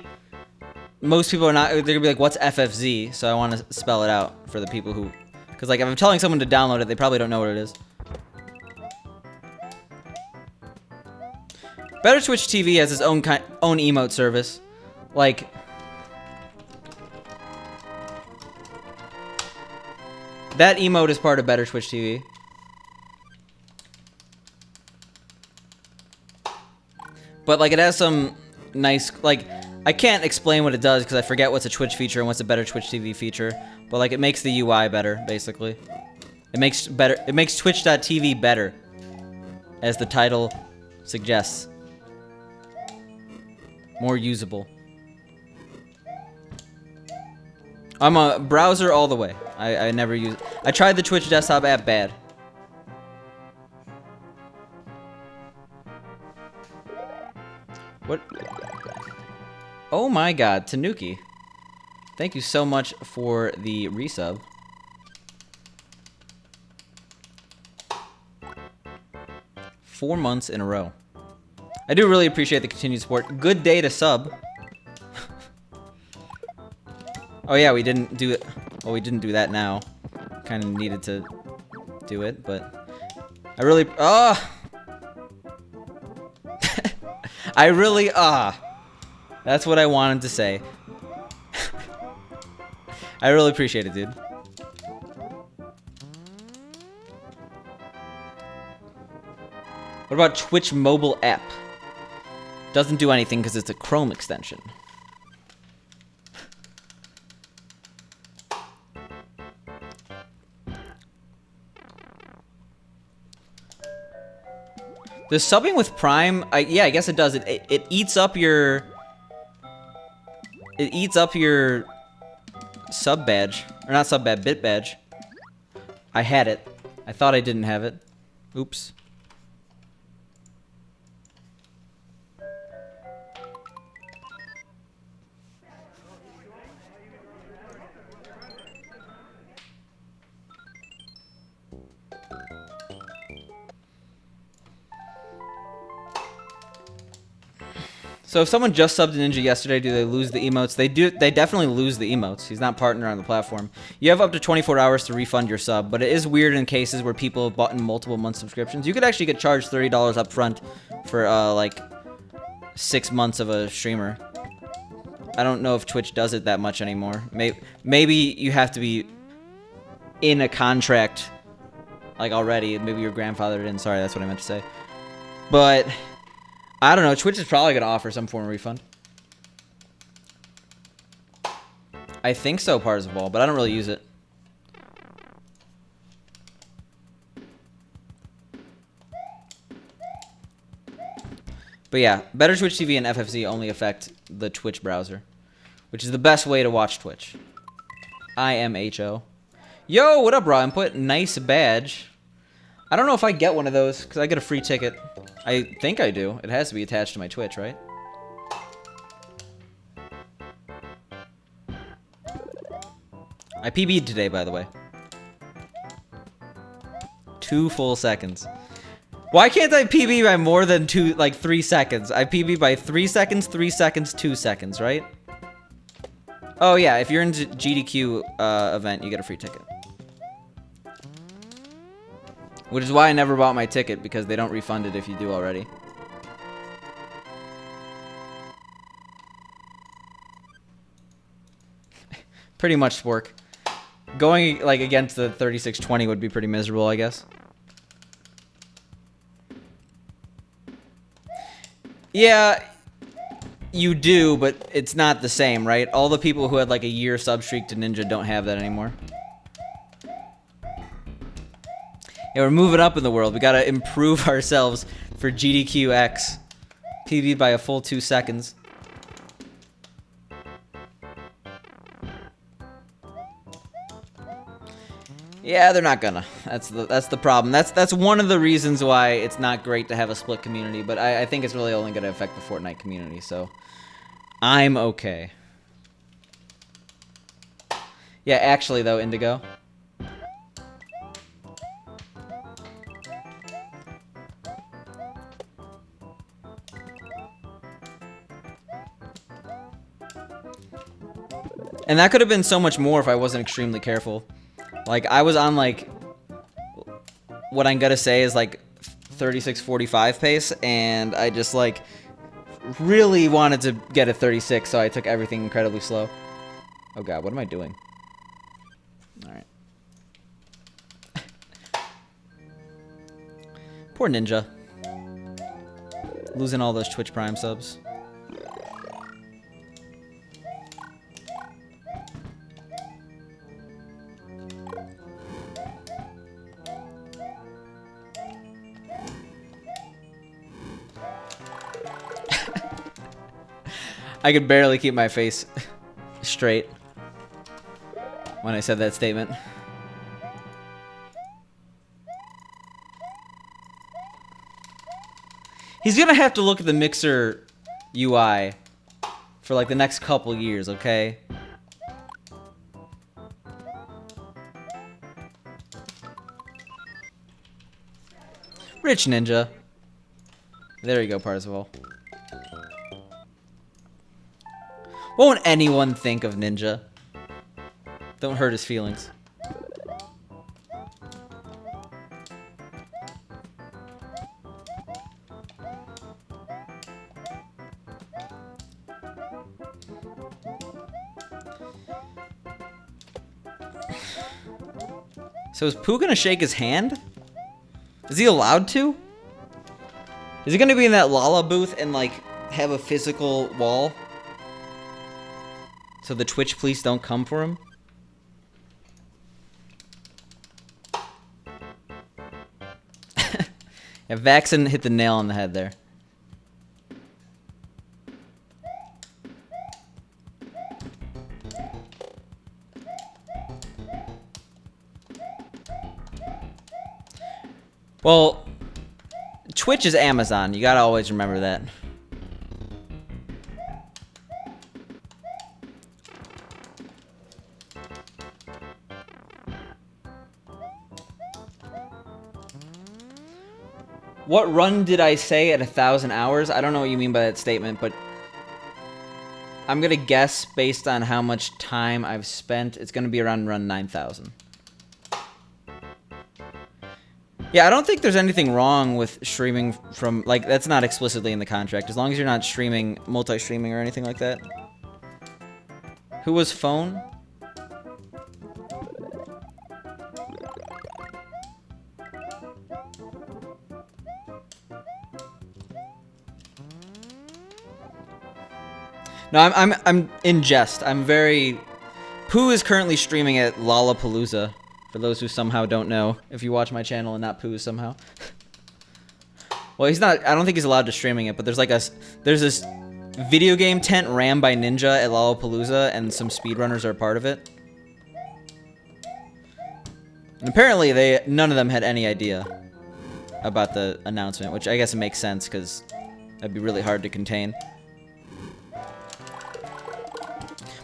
most people are not. They're gonna be like, "What's FFZ?" So I want to spell it out for the people who, because like if I'm telling someone to download it, they probably don't know what it is. Better Twitch TV has its own emote service, like that emote is part of Better Twitch TV. But like it has some nice, like I can't explain what it does because I forget what's a Twitch feature and what's a Better Twitch TV feature. But like it makes the UI better, basically. It makes Twitch.tv better, as the title suggests. More usable. I'm a browser all the way. I never use. I tried the Twitch desktop app, bad. What? Oh my God, Tanuki. Thank you so much for the resub. Four months in a row. I do really appreciate the continued support. Good day to sub. Oh yeah, we didn't do it. Well, we didn't do that now. Kind of needed to do it, but I really. I really. That's what I wanted to say. I really appreciate it, dude. What about Twitch mobile app? Doesn't do anything because it's a Chrome extension. The subbing with Prime, yeah, I guess it does. It eats up your... It eats up your sub badge. Or not sub badge, bit badge. I had it. I thought I didn't have it. Oops. So if someone just subbed to Ninja yesterday, do they lose the emotes? They do. They definitely lose the emotes. He's not partner on the platform. You have up to 24 hours to refund your sub, but it is weird in cases where people have bought in multiple month subscriptions. You could actually get charged $30 up front for like 6 months of a streamer. I don't know if Twitch does it that much anymore. Maybe you have to be in a contract, like, already. Maybe your grandfather didn't. Sorry, that's what I meant to say. But I don't know. Twitch is probably going to offer some form of refund. I think so, Parzival, but I don't really use it. But yeah, better Twitch TV and FFC only affect the Twitch browser, which is the best way to watch Twitch. IMHO. Yo, what up, Raw Input? Nice badge. I don't know if I get one of those, because I get a free ticket. I think I do. It has to be attached to my Twitch, right? I PB'd today, by the way. 2 full seconds. Why can't I PB by more than 3 seconds? I PB by 3 seconds, 3 seconds, 2 seconds, right? Oh yeah, if you're in GDQ event, you get a free ticket. Which is why I never bought my ticket, because they don't refund it if you do already. Pretty much spork. Going like against the 3620 would be pretty miserable, I guess. Yeah, you do, but it's not the same, right? All the people who had like a year sub streak to Ninja don't have that anymore. Yeah, we're moving up in the world. We gotta improve ourselves for GDQx. PB by a full 2 seconds. Yeah, they're not gonna. That's the problem. That's one of the reasons why it's not great to have a split community, but I think it's really only gonna affect the Fortnite community, so I'm okay. Yeah, actually though, Indigo. And that could have been so much more if I wasn't extremely careful. Like, I was on, like, what I'm gonna say is, like, 36:45 pace, and I just, like, really wanted to get a 36, so I took everything incredibly slow. Oh god, what am I doing? Alright. Poor Ninja. Losing all those Twitch Prime subs. I could barely keep my face straight when I said that statement. He's gonna have to look at the Mixer UI for like the next couple years, okay? Rich Ninja. There you go, Parzival. What would anyone think of Ninja? Don't hurt his feelings. So is Pooh gonna shake his hand? Is he allowed to? Is he gonna be in that Lala booth and like have a physical wall? So the Twitch police don't come for him? Yeah, Vaxen hit the nail on the head there. Well, Twitch is Amazon. You gotta always remember that. What run did I say at 1,000 hours? I don't know what you mean by that statement, but I'm gonna guess based on how much time I've spent, it's gonna be around run 9,000. Yeah, I don't think there's anything wrong with streaming from, like, that's not explicitly in the contract, as long as you're not streaming, multi-streaming or anything like that. Who was phone? No, I'm in jest. I'm very... Pooh is currently streaming at Lollapalooza. For those who somehow don't know, if you watch my channel and not Pooh somehow. Well, he's not... I don't think he's allowed to streaming it, but there's like there's this video game tent ran by Ninja at Lollapalooza, and some speedrunners are a part of it. And apparently, none of them had any idea about the announcement, which I guess it makes sense, because that'd be really hard to contain.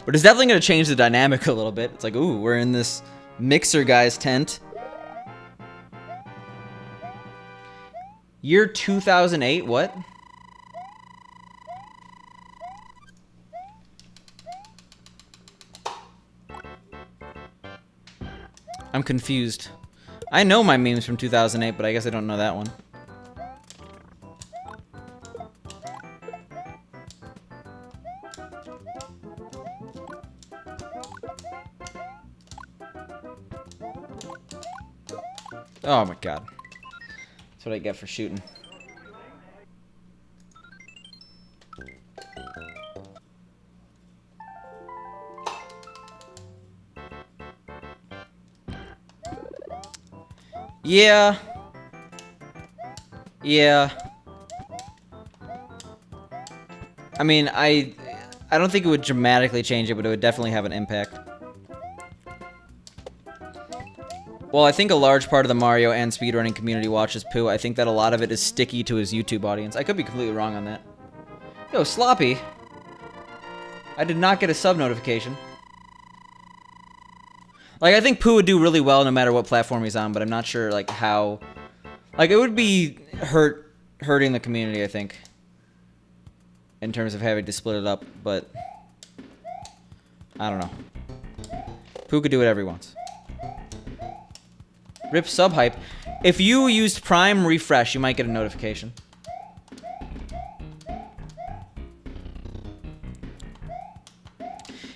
But it's definitely going to change the dynamic a little bit. It's like, ooh, we're in this mixer guy's tent. Year 2008, what? I'm confused. I know my memes from 2008, but I guess I don't know that one. Oh my god. That's what I get for shooting. Yeah. Yeah. I mean, I don't think it would dramatically change it, but it would definitely have an impact. Well, I think a large part of the Mario and speedrunning community watches Pooh. I think that a lot of it is sticky to his YouTube audience. I could be completely wrong on that. Yo, Sloppy. I did not get a sub notification. Like, I think Pooh would do really well no matter what platform he's on, but I'm not sure, like, how... Like, it would be hurting the community, I think. In terms of having to split it up, but... I don't know. Pooh could do whatever he wants. Rip sub hype. If you used Prime Refresh, you might get a notification.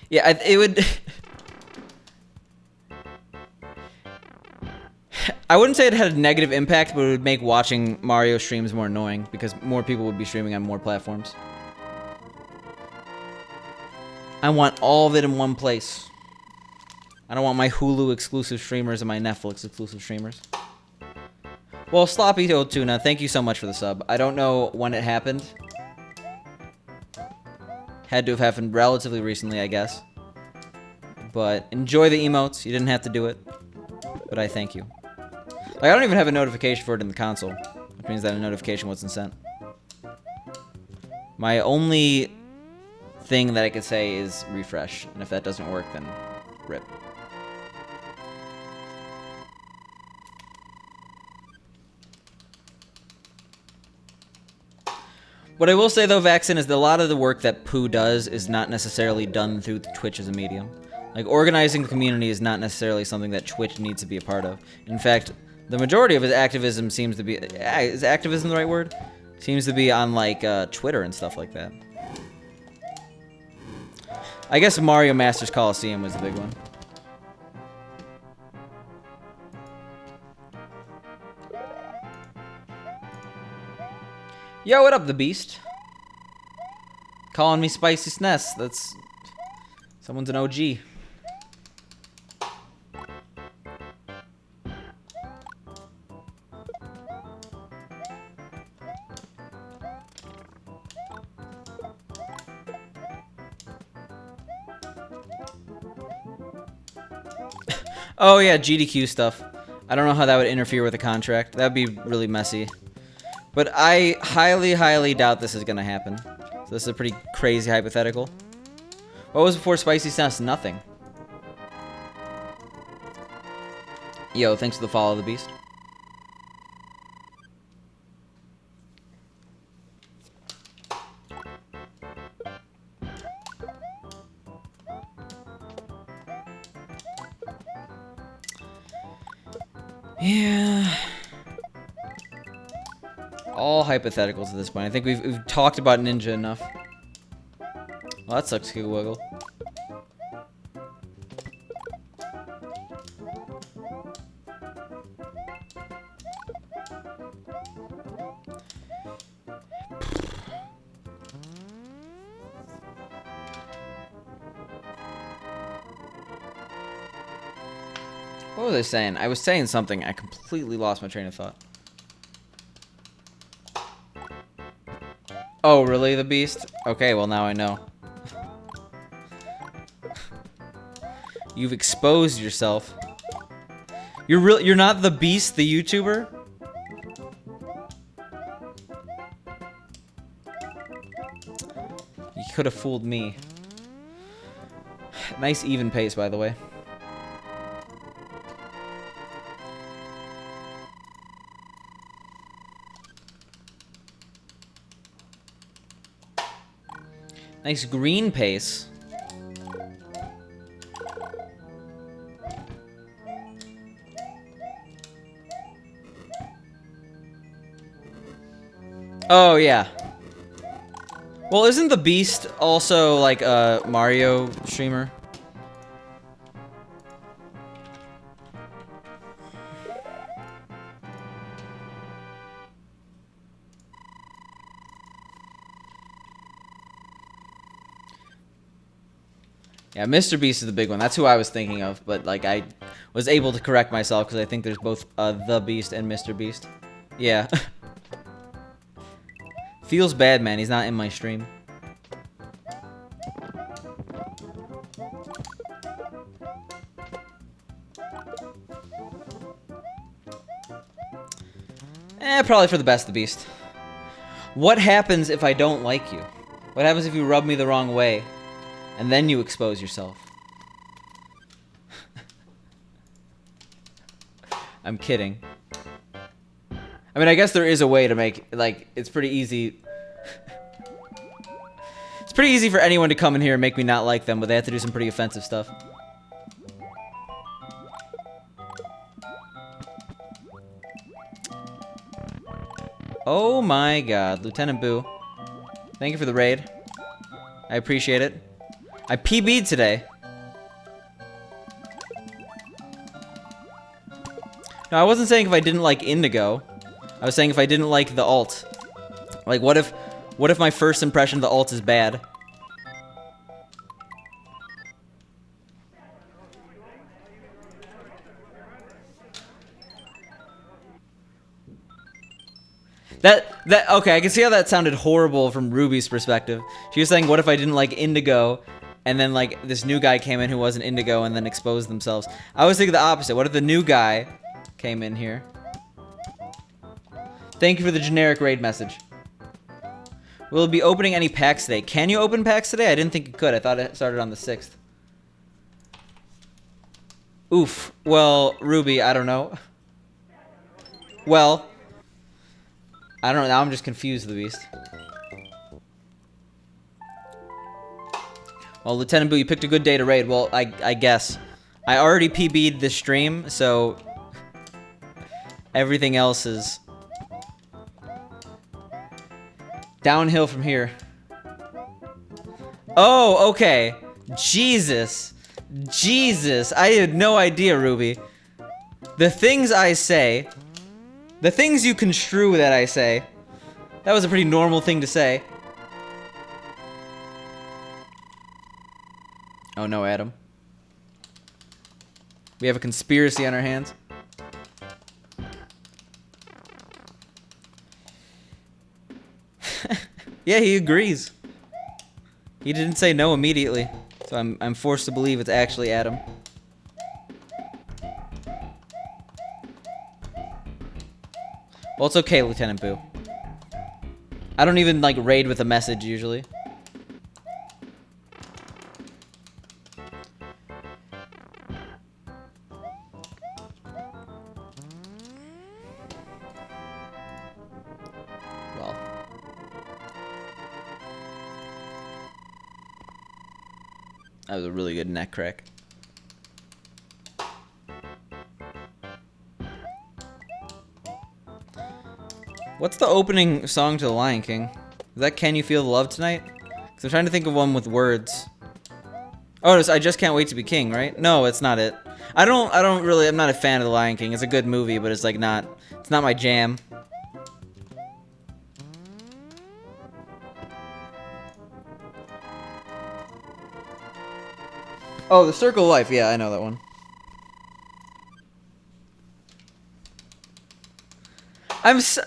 Yeah, it would... I wouldn't say it had a negative impact, but it would make watching Mario streams more annoying, because more people would be streaming on more platforms. I want all of it in one place. I don't want my Hulu exclusive streamers and my Netflix exclusive streamers. Well, Sloppy Old Tuna, thank you so much for the sub. I don't know when it happened. Had to have happened relatively recently, I guess. But enjoy the emotes. You didn't have to do it. But I thank you. Like, I don't even have a notification for it in the console, which means that a notification wasn't sent. My only thing that I could say is refresh, and if that doesn't work, then rip. What I will say, though, Vaxen, is that a lot of the work that Pooh does is not necessarily done through Twitch as a medium. Like, organizing the community is not necessarily something that Twitch needs to be a part of. In fact, the majority of his activism seems to be... Is activism the right word? Seems to be on, like, Twitter and stuff like that. I guess Mario Masters Coliseum was the big one. Yo, what up, the Beast? Calling me Spicy SNES. That's... Someone's an OG. Oh yeah, GDQ stuff. I don't know how that would interfere with a contract. That would be really messy. But I highly, highly doubt this is going to happen. So this is a pretty crazy hypothetical. What was before Spicy SNES? Nothing. Yo, thanks for the follow, the Beast. Yeah. All hypotheticals at this point. I think we've talked about Ninja enough. Well, that sucks, Wiggle. What was I saying? I was saying something. I completely lost my train of thought. Oh, really, the beast? Okay, well, now I know. You've exposed yourself. You're not the beast, the YouTuber? You could have fooled me. Nice even pace, by the way. Nice green pace. Oh, yeah. Well, isn't the Beast also like a Mario streamer? Yeah, Mr. Beast is the big one. That's who I was thinking of, but like I was able to correct myself because I think there's both the Beast and Mr. Beast. Yeah. Feels bad, man. He's not in my stream. Probably for the best, the Beast. What happens if I don't like you? What happens if you rub me the wrong way? And then you expose yourself? I'm kidding. I mean, I guess there is a way to make, like, it's pretty easy. It's pretty easy for anyone to come in here and make me not like them, but they have to do some pretty offensive stuff. Oh my god, Lieutenant Boo. Thank you for the raid. I appreciate it. I PB'd today. No, I wasn't saying if I didn't like Indigo. I was saying if I didn't like the alt. Like, what if my first impression of the alt is bad? Okay, I can see how that sounded horrible from Ruby's perspective. She was saying, what if I didn't like Indigo, and then, like, this new guy came in who wasn't Indigo and then exposed themselves. I was thinking the opposite. What if the new guy came in here? Thank you for the generic raid message. Will it be opening any packs today? Can you open packs today? I didn't think you could. I thought it started on the 6th. Oof. Well, Ruby, I don't know. Well, I don't know. Now I'm just confused, the Beast. Well, Lieutenant Boo, you picked a good day to raid. Well, I guess. I already PB'd this stream, so everything else is downhill from here. Oh, okay. Jesus. Jesus. I had no idea, Ruby. The things I say, the things you construe that I say, that was a pretty normal thing to say. Oh no, Adam. We have a conspiracy on our hands. Yeah, he agrees. He didn't say no immediately, so I'm forced to believe it's actually Adam. Well, it's okay, Lieutenant Boo. I don't even, like, raid with a message, usually. Well. That was a really good neck crack. What's the opening song to The Lion King? Is that Can You Feel the Love Tonight? Because I'm trying to think of one with words. Oh, it's I Just Can't Wait to Be King, right? No, it's not it. I'm not a fan of The Lion King. It's a good movie, but it's like it's not my jam. Oh, The Circle of Life. Yeah, I know that one.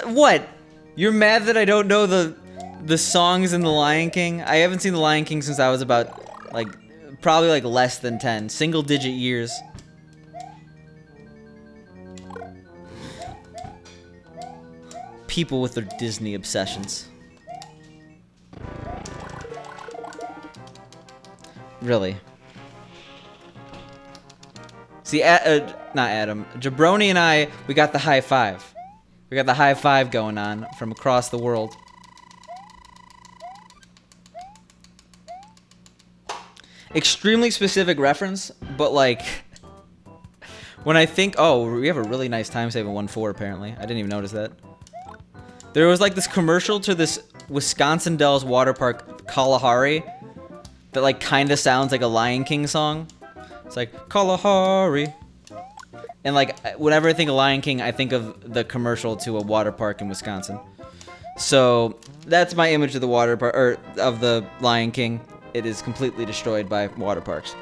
What? You're mad that I don't know the songs in The Lion King? I haven't seen The Lion King since I was about, like, probably, like, less than 10. Single-digit years. People with their Disney obsessions. Really. See, not Adam. Jabroni and I, we got the high five. We got the high five going on from across the world. Extremely specific reference, but like, when I think, oh, we have a really nice time save of 1-4 apparently. I didn't even notice that. There was like this commercial to this Wisconsin Dells water park, Kalahari, that like kind of sounds like a Lion King song. It's like, Kalahari. And like, whenever I think of Lion King, I think of the commercial to a water park in Wisconsin. So that's my image of the water park, or of the Lion King. It is completely destroyed by water parks.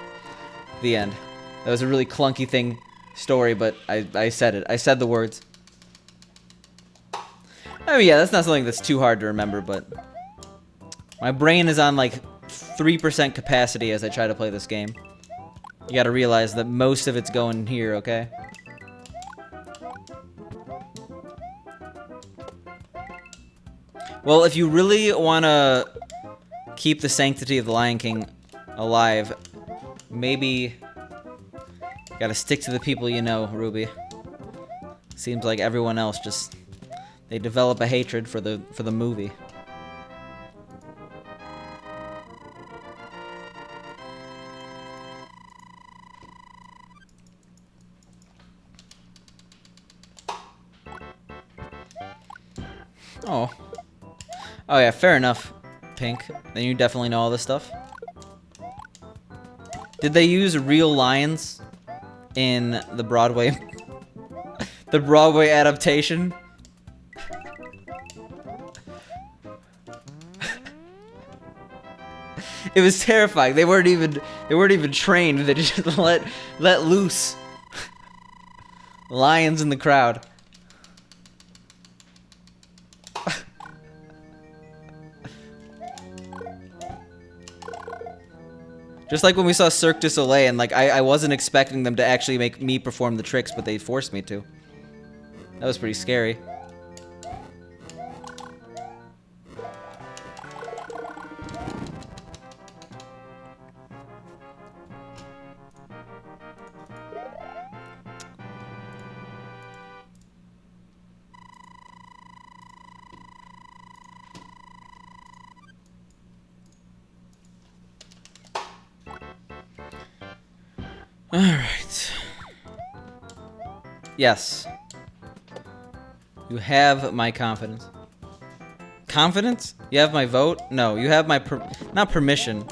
The end. That was a really clunky story, but I said it. I said the words. I mean, yeah, that's not something that's too hard to remember, but my brain is on like 3% capacity as I try to play this game. You gotta realize that most of it's going here, okay? Well, if you really want to keep the sanctity of the Lion King alive, maybe gotta stick to the people you know, Ruby. Seems like everyone else just, they develop a hatred for the movie. Oh. Oh yeah, fair enough, Pink. Then you definitely know all this stuff. Did they use real lions in the Broadway the Broadway adaptation? It was terrifying. They weren't even trained. They just let loose lions in the crowd. Just like when we saw Cirque du Soleil, and like I wasn't expecting them to actually make me perform the tricks, but they forced me to. That was pretty scary. Alright. Yes. You have my confidence. Confidence? You have my vote? No, you have my not permission.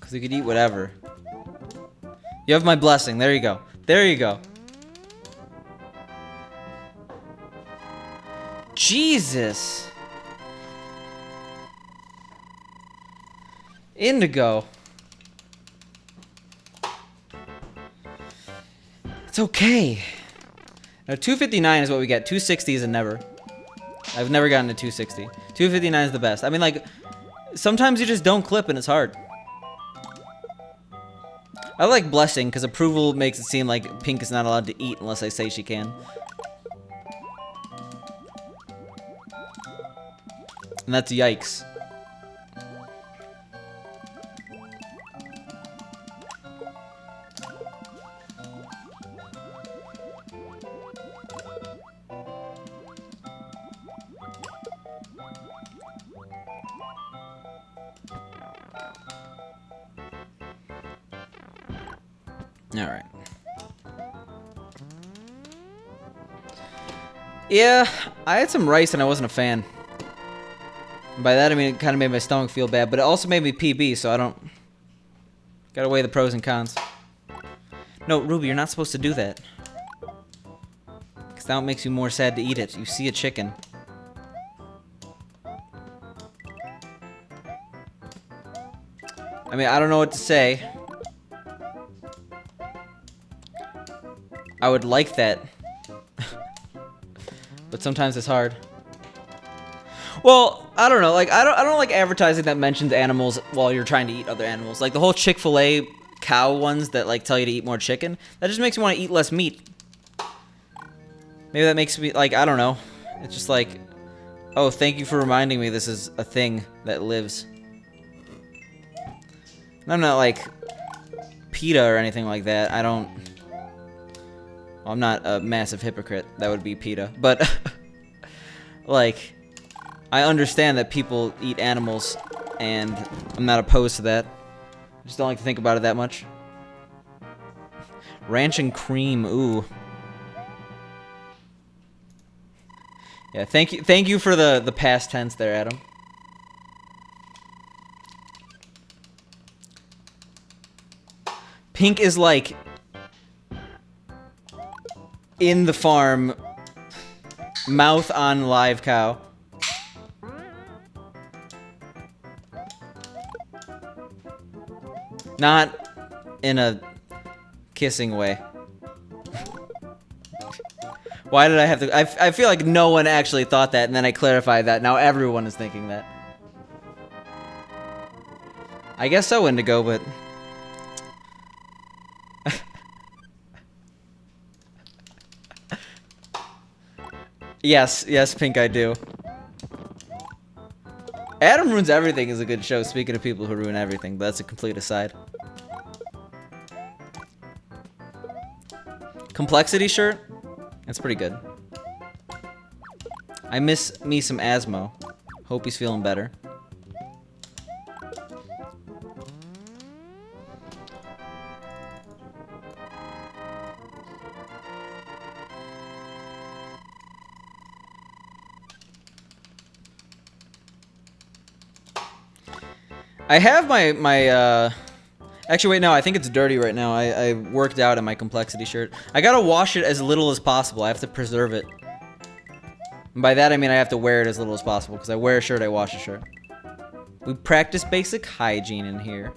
Because you could eat whatever. You have my blessing. There you go. There you go. Jesus. Indigo. It's okay. Now, 259 is what we get. 260 is a never. I've never gotten a 260. 259 is the best. I mean, like, sometimes you just don't clip and it's hard. I like blessing because approval makes it seem like Pink is not allowed to eat unless I say she can. And that's yikes. Alright. Yeah, I had some rice and I wasn't a fan. And by that I mean it kind of made my stomach feel bad, but it also made me PB, so I don't... Gotta weigh the pros and cons. No, Ruby, you're not supposed to do that. Because now it makes you more sad to eat it. You see a chicken. I mean, I don't know what to say. I would like that. sometimes it's hard. Well, I don't know. Like I don't like advertising that mentions animals while you're trying to eat other animals. Like the whole Chick-fil-A cow ones that like tell you to eat more chicken. That just makes me want to eat less meat. Maybe that makes me like, I don't know. It's just like, oh, thank you for reminding me this is a thing that lives. And I'm not like PETA or anything like that. I don't. Well, I'm not a massive hypocrite. That would be PETA. But like, I understand that people eat animals, and I'm not opposed to that. I just don't like to think about it that much. Ranch and cream, ooh. Yeah, thank you for the past tense there, Adam. Pink is like in the farm, mouth on live cow. Not in a kissing way. Why did I have to? I feel like no one actually thought that, and then I clarified that. Now everyone is thinking that. I guess so, Indigo, but... Yes, Pink, I do. Adam Ruins Everything is a good show, speaking of people who ruin everything, but that's a complete aside. Complexity shirt? That's pretty good. I miss me some Asmo. Hope he's feeling better. I have my actually wait, no, I think it's dirty right now. I worked out in my complexity shirt. I gotta wash it as little as possible. I have to preserve it. And by that I mean I have to wear it as little as possible, because I wear a shirt, I wash a shirt. We practice basic hygiene in here.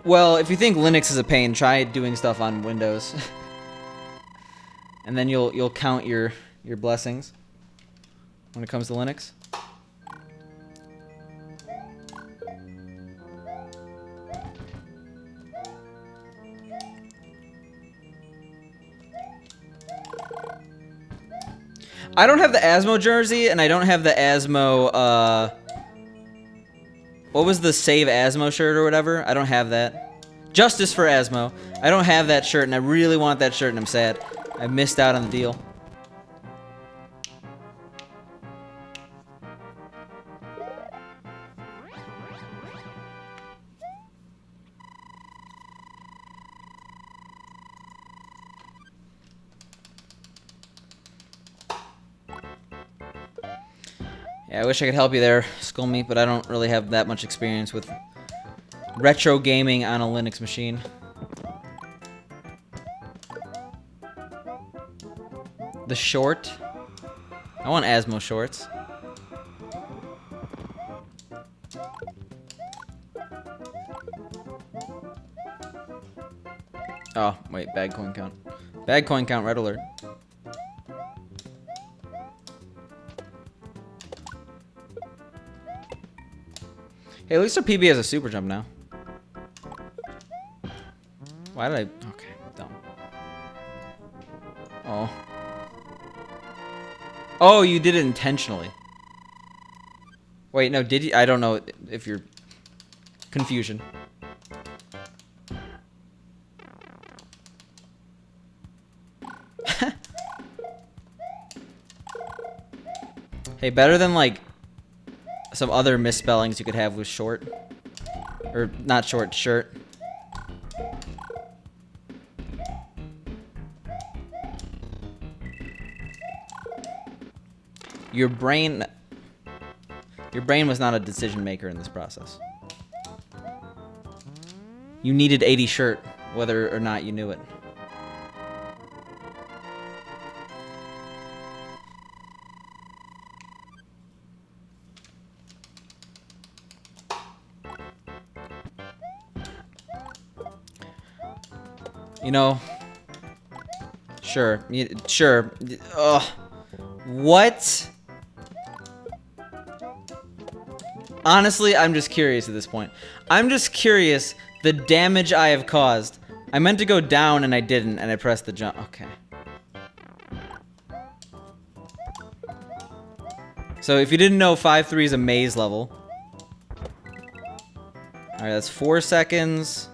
Well, if you think Linux is a pain, try doing stuff on Windows. And then you'll count your blessings when it comes to Linux. I don't have the Asmo jersey, and I don't have the Asmo, what was the Save Asmo shirt or whatever? I don't have that. Justice for Asmo. I don't have that shirt, and I really want that shirt, and I'm sad. I missed out on the deal. Yeah, I wish I could help you there, Skullmeat, but I don't really have that much experience with retro gaming on a Linux machine. The short? I want Asmo shorts. Oh, wait, bad coin count. Bad coin count, red alert. Hey, at least our PB has a super jump now. Why did I... Okay, dumb. Oh. Oh, you did it intentionally. Wait, no, did you? I don't know if you're... Confusion. Hey, better than, like, some other misspellings you could have with short. Or, not short, shirt. Your brain was not a decision maker in this process. You needed 80 shirt, whether or not you knew it. You know. Sure. Sure. Ugh. What? Honestly, I'm just curious at this point. I'm just curious the damage I have caused. I meant to go down and I didn't, and I pressed the jump. Okay. So if you didn't know, 5-3 is a maze level. Alright, that's 4 seconds.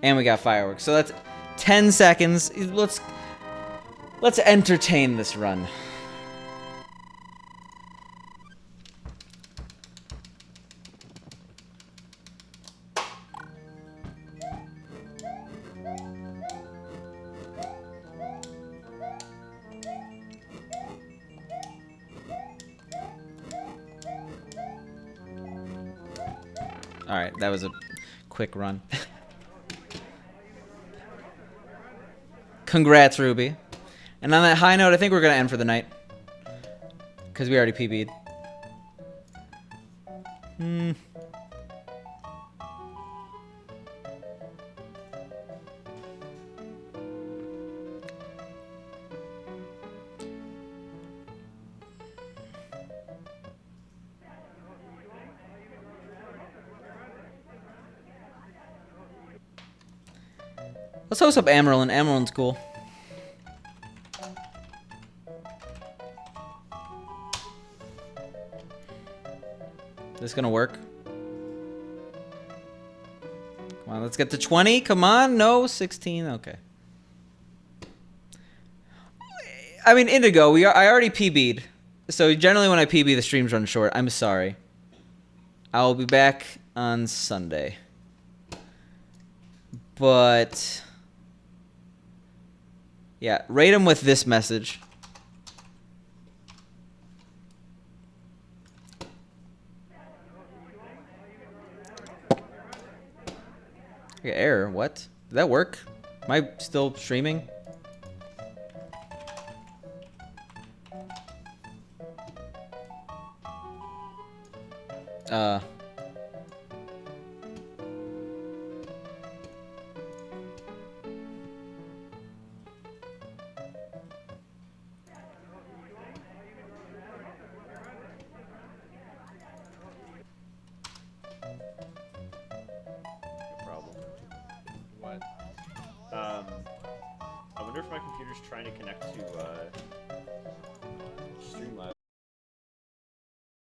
And we got fireworks. So that's 10 seconds. Let's entertain this run. Alright, that was a quick run. Congrats, Ruby. And on that high note, I think we're going to end for the night. Because we already PB'd. Let's host up Amarylin. Amarylin's cool. This gonna work? Come on, let's get to 20. Come on, no, 16. Okay. I mean, Indigo. I already PB'd, so generally when I PB, the streams run short. I'm sorry. I will be back on Sunday, but yeah, rate him with this message. Okay, error. What? Did that work? Am I still streaming? Problem. What? I wonder if my computer's trying to connect to Streamlabs.